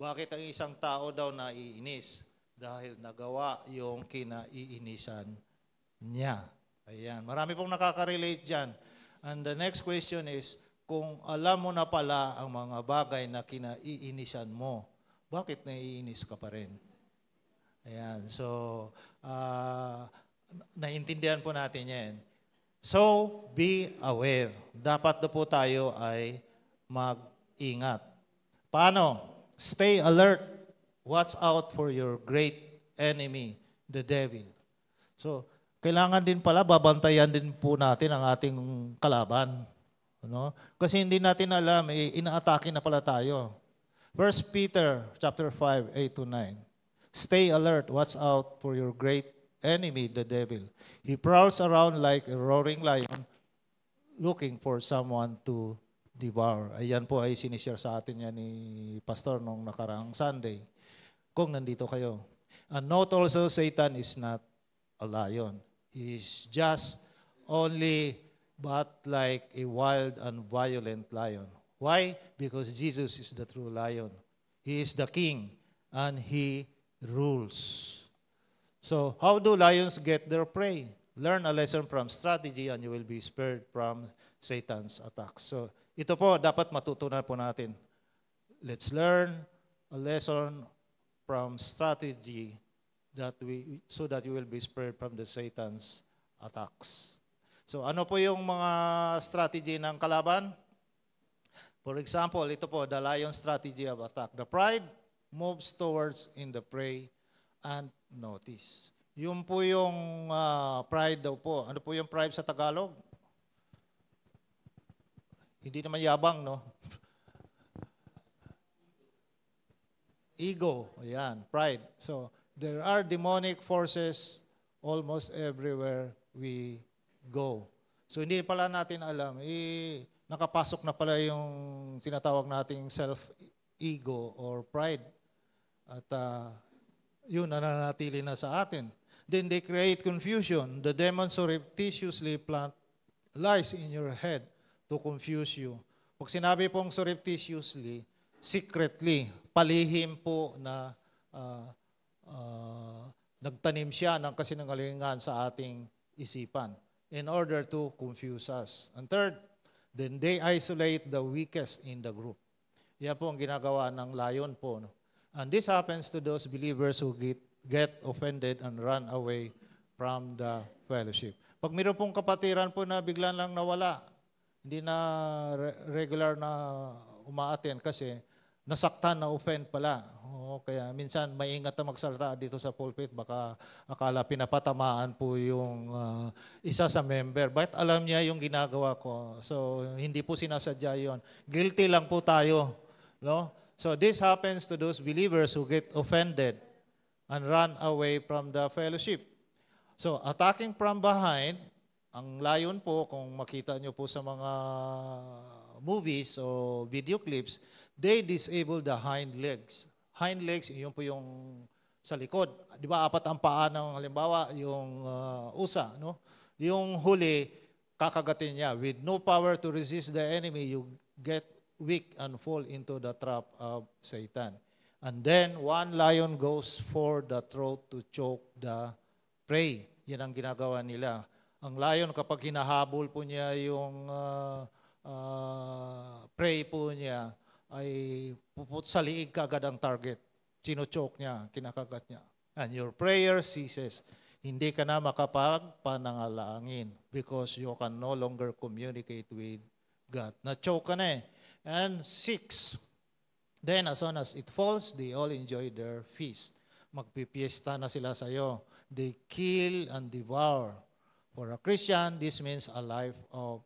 [SPEAKER 4] Bakit ang isang tao daw naiinis? Dahil nagawa yung kinaiinisan niya. Ayan. Marami pong nakaka-relate dyan. And the next question is, kung alam mo na pala ang mga bagay na kinaiinisan mo, bakit naiinis ka pa rin? Ayan. So, naintindihan po natin yan. So, be aware. Dapat na po tayo ay mag-ingat. Paano? Stay alert. Watch out for your great enemy, the devil. So, kailangan din pala, babantayan din po natin ang ating kalaban. Ano? Kasi hindi natin alam, inaatake na pala tayo. 1 Peter chapter 5, 8-9. Stay alert, watch out for your great enemy, the devil. He prowls around like a roaring lion, looking for someone to devour. Ayan po ay sinishare sa atin yan ni Pastor nung nakaraang Sunday. Kung nandito kayo. And note also, Satan is not a lion. He is just only but like a wild and violent lion. Why? Because Jesus is the true lion. He is the king and he rules. So, how do lions get their prey? Learn a lesson from strategy and you will be spared from Satan's attacks. So, ito po dapat matutunan po natin. let's learn a lesson from strategy so that you will be spared from the Satan's attacks. So ano po yung mga strategy ng kalaban? For example, ito po, the lion strategy of attack. The pride moves towards in the prey and notice. Yung po yung pride daw po. Ano po yung pride sa Tagalog? Hindi naman yabang, no? Ego. Ayan, pride. So, there are demonic forces almost everywhere we go. So, hindi pala natin alam, nakapasok na pala yung tinatawag nating self-ego or pride. At yun, nananatili na sa atin. Then they create confusion. The demons surreptitiously plant lies in your head to confuse you. Pag sinabi pong surreptitiously, secretly, palihim po na nagtanim siya ng kasinungalingan sa ating isipan in order to confuse us. And third, then they isolate the weakest in the group. Yan po ang ginagawa ng lion po. No? And this happens to those believers who get offended and run away from the fellowship. Pag mayroon pong kapatiran po na biglan lang nawala, hindi na regular na umaaten kasi nasaktan na offend pala. Kaya minsan maingat na magsalita dito sa pulpit, baka akala pinapatamaan po yung isa sa member. Bakit alam niya yung ginagawa ko? So hindi po sinasadya yon. Guilty lang po tayo. No? So this happens to those believers who get offended and run away from the fellowship. So attacking from behind, ang lion po, kung makita nyo po sa mga movies o video clips, they disable the hind legs. Hind legs, yun po yung sa likod. Di ba, apat ang paa ng halimbawa, yung usa, no? Yung huli, kakagatin niya. With no power to resist the enemy, you get weak and fall into the trap of Satan. And then, one lion goes for the throat to choke the prey. Yan ang ginagawa nila. Ang lion, kapag hinahabol po niya yung prey po niya, ay puput sa liig kagad ang target. Sino-choke niya, kinakagat niya. And your prayer ceases. Hindi ka na makapagpanangalangin because you can no longer communicate with God. Na-choke ka na eh. And 6, then as soon as it falls, they all enjoy their feast. Magpipiesta na sila sa iyo. They kill and devour. For a Christian, this means a life of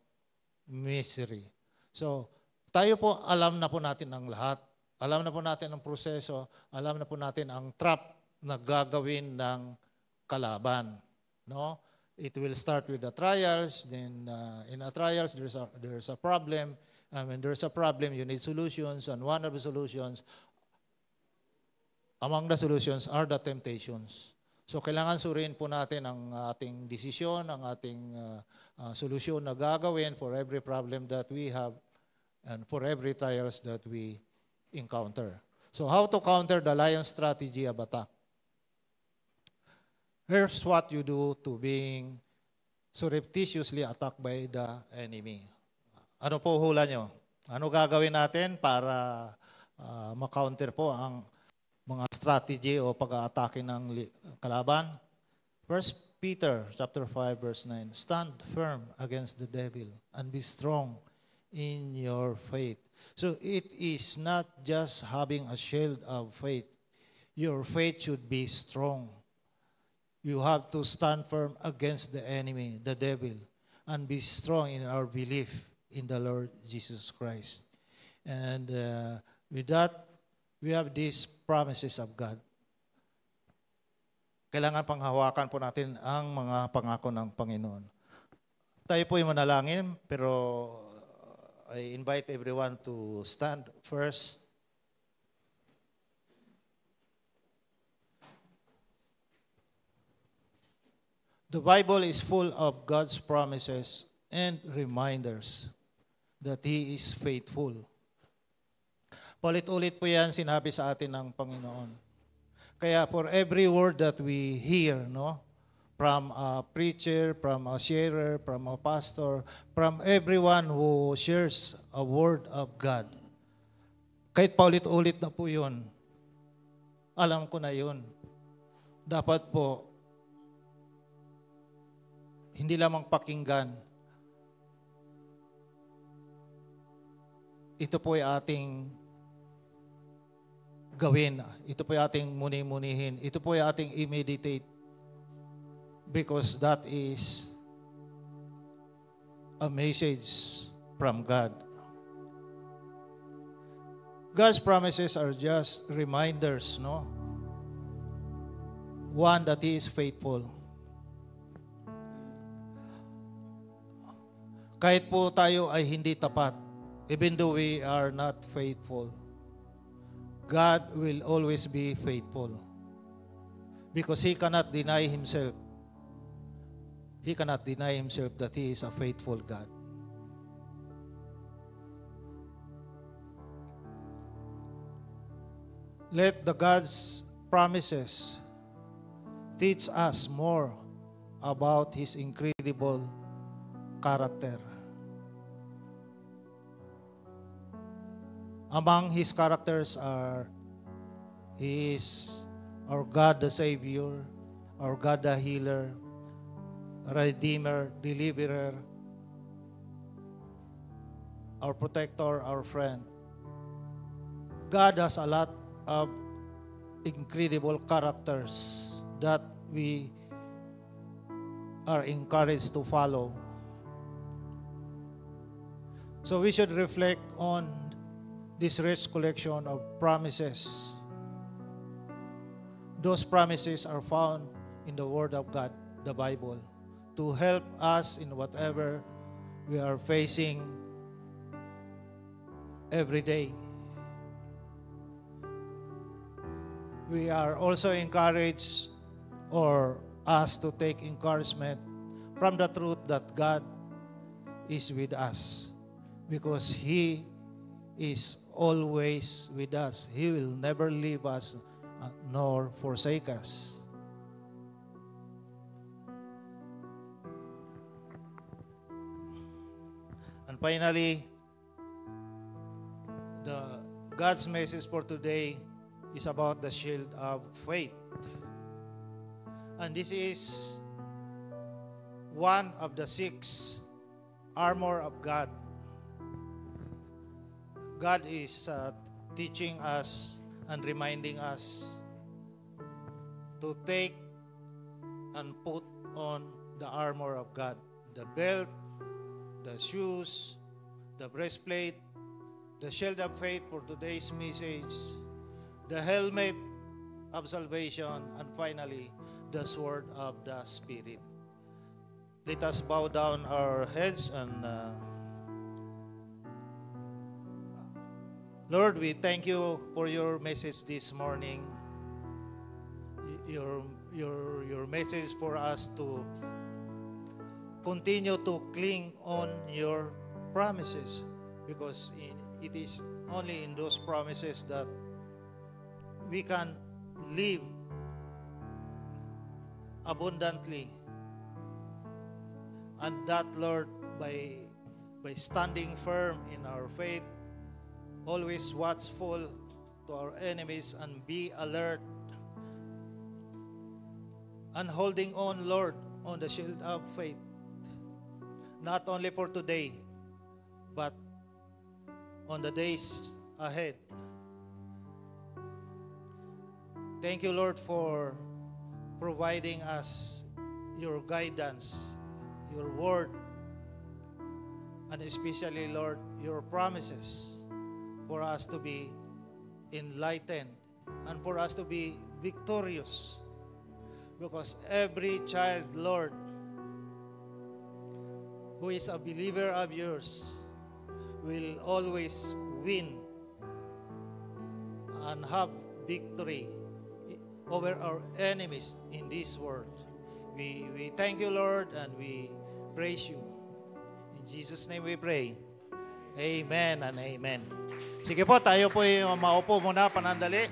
[SPEAKER 4] misery. So, tayo po, alam na po natin ang lahat. Alam na po natin ang proseso. Alam na po natin ang trap na gagawin ng kalaban. No? It will start with the trials. Then, in the trials, there's a problem. When there's a problem, you need solutions. And one of the solutions, among the solutions are the temptations. So, kailangan suriin po natin ang ating desisyon, ang ating solusyon na gagawin for every problem that we have and for every trials that we encounter. So, how to counter the lion strategy of attack? Here's what you do to being surreptitiously attacked by the enemy. Ano po hula nyo? Ano gagawin natin para ma-counter po ang mga strategy o pag-aatake ng kalaban? 1 Peter chapter 5 verse 9. Stand firm against the devil and be strong in your faith. So it is not just having a shield of faith. Your faith should be strong. You have to stand firm against the enemy, the devil, and be strong in our belief in the Lord Jesus Christ. And with that, we have these promises of God. Kailangan panghawakan po natin ang mga pangako ng Panginoon. Tayo po ay manalangin, pero I invite everyone to stand first. The Bible is full of God's promises and reminders that He is faithful. Paulit-ulit po yan sinabi sa atin ng Panginoon. Kaya for every word that we hear, no, from a preacher, from a sharer, from a pastor, from everyone who shares a word of God, Kahit paulit-ulit na po yun, alam ko na yun. Dapat po, hindi lamang pakinggan. Ito po ay ating gawin. Ito po ay ating muni-munihin. Ito po ay ating i-meditate. Because that is a message from God. God's promises are just reminders, no? One, that He is faithful. Kahit po tayo ay hindi tapat, even though we are not faithful, God will always be faithful. Because He cannot deny Himself. He cannot deny Himself that He is a faithful God. Let the God's promises teach us more about His incredible character. Among His characters are He is our God the Savior, our God the Healer, Redeemer, Deliverer, our Protector, our Friend. God has a lot of incredible characters that we are encouraged to follow. So we should reflect on this rich collection of promises. Those promises are found in the Word of God, the Bible, to help us in whatever we are facing every day. We are also encouraged or asked to take encouragement from the truth that God is with us, because He is always with us. He will never leave us nor forsake us. And finally, God's message for today is about the shield of faith. And this is one of the 6 armor of God. God is teaching us and reminding us to take and put on the armor of God. The belt, the shoes, the breastplate, the shield of faith for today's message, the helmet of salvation, and finally, the sword of the Spirit. Let us bow down our heads and Lord, we thank you for your message this morning. Your message for us to continue to cling on your promises, because it is only in those promises that we can live abundantly. And that, Lord, by standing firm in our faith, always watchful to our enemies and be alert, and holding on, Lord, on the shield of faith, not only for today, but on the days ahead. Thank you, Lord, for providing us your guidance, your word, and especially, Lord, your promises for us to be enlightened and for us to be victorious. Because every child, Lord, who is a believer of yours will always win and have victory over our enemies in this world. We thank you, Lord, and we praise you. In Jesus' name we pray. Amen and amen. Sige po, tayo po yung maupo muna panandali.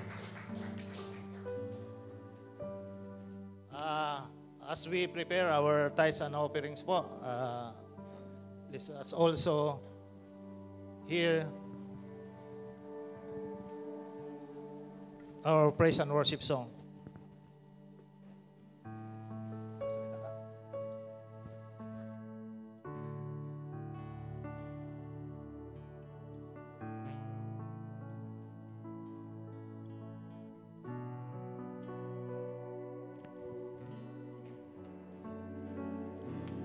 [SPEAKER 4] As we prepare our tithes and offerings po, let's also hear
[SPEAKER 3] our praise and worship song.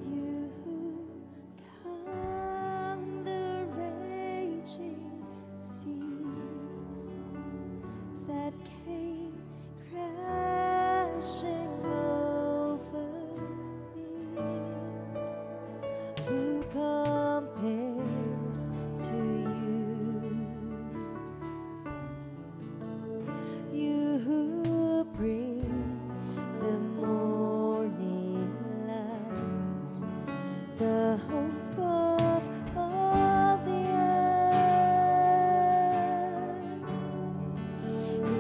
[SPEAKER 1] You calm the raging seas that came crashing over me. Who compares to you? You who bring the morning light, the hope of all the earth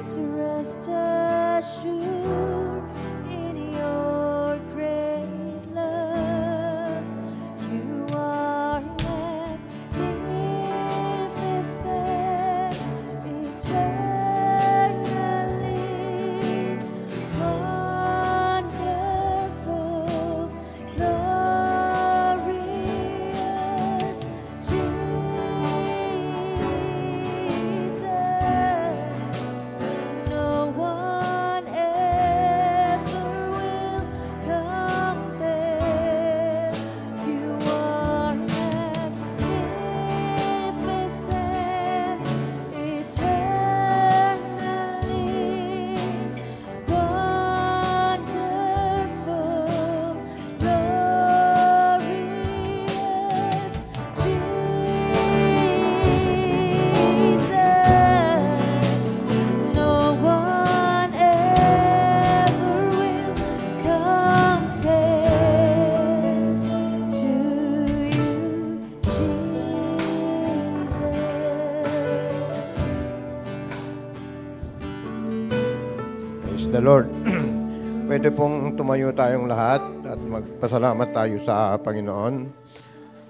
[SPEAKER 1] is rest assured in your great love. You are magnificent, eternally wonderful, glorious Jesus. No one ever will compare. You are magnificent, eternally wonderful, glorious Jesus. No one ever will compare to you, Jesus.
[SPEAKER 5] Praise the Lord. Pwede pong tumayo tayong lahat at magpasalamat tayo sa Panginoon.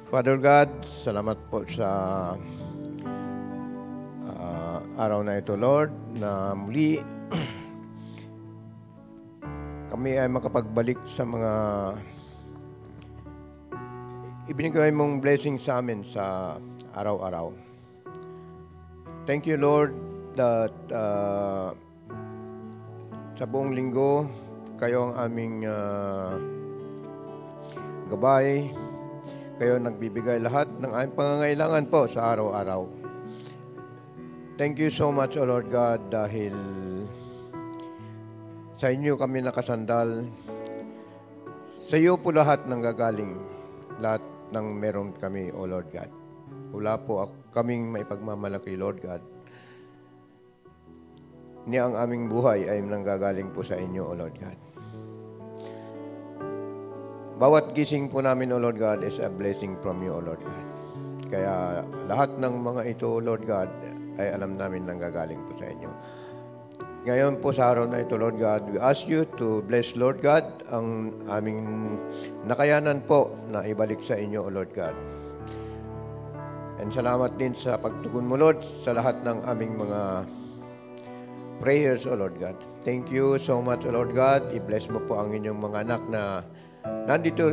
[SPEAKER 5] Father God, salamat po sa araw na ito, Lord, na muli kami ay makapagbalik sa mga ibinigay mong blessing sa amin sa araw-araw. Thank you, Lord, that sa buong linggo, kayo ang aming gabay. Kayo nagbibigay lahat ng aming pangangailangan po sa araw-araw. Thank you so much, O Lord God, dahil sa inyo kami nakasandal. Sa iyo po lahat nanggagaling. Lahat ng meron kami, O Lord God. Wala po kaming maipagmamalaki, Lord God. Ni ang aming buhay ay nanggagaling po sa inyo, O Lord God. Bawat gising po namin, O Lord God, is a blessing from you, O Lord God. Kaya lahat ng mga ito, O Lord God, ay alam namin nanggagaling po sa inyo. Ngayon po sa araw na ito, Lord God, we ask you to bless, Lord God, ang aming nakayanan po na ibalik sa inyo, O Lord God. And salamat din sa pagtugon mo, Lord, sa lahat ng aming mga prayers, O Lord God. Thank you so much, O Lord God. I-bless mo po ang inyong mga anak na nandito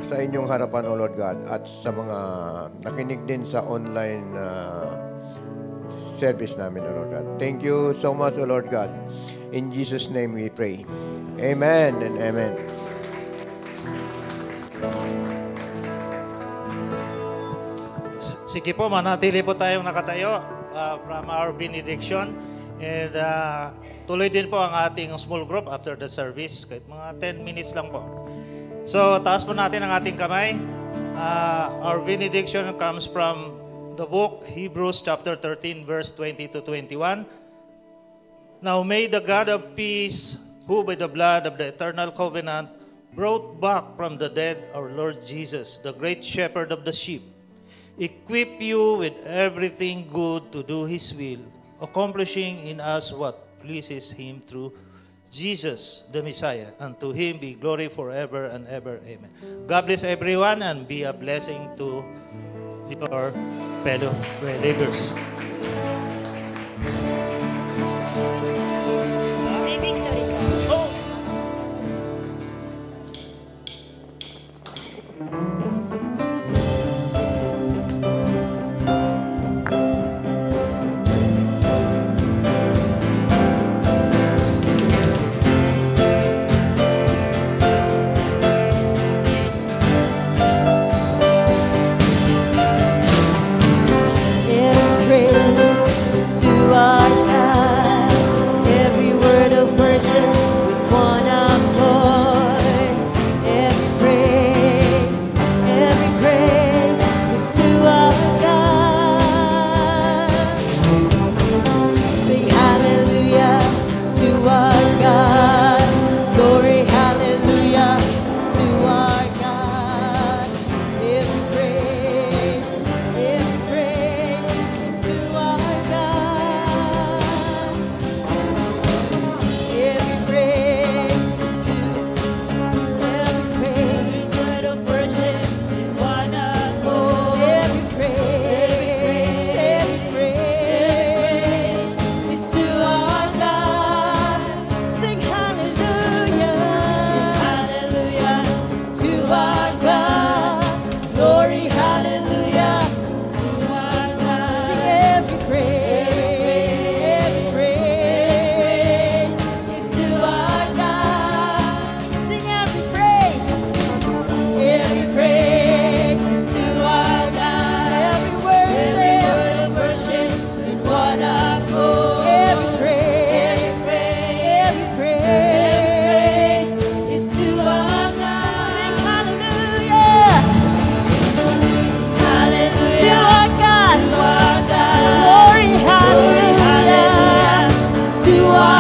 [SPEAKER 5] sa inyong harapan, O Lord God, at sa mga nakinig din sa online service namin, O Lord God. Thank you so much, O Lord God. In Jesus' name we pray. Amen and amen.
[SPEAKER 3] Sige po, manatili po tayong nakatayo from our benediction. And tuloy din po ang ating small group after the service. Kahit mga 10 minutes lang po. So, taas po natin ang ating kamay. Our benediction comes from the book Hebrews chapter 13 verse 20 to 21. Now may the God of peace, who by the blood of the eternal covenant brought back from the dead our Lord Jesus, the great shepherd of the sheep, equip you with everything good to do His will, accomplishing in us what pleases Him through Jesus, the Messiah. And to Him be glory forever and ever. Amen. God bless everyone and be a blessing to your fellow believers.
[SPEAKER 1] you are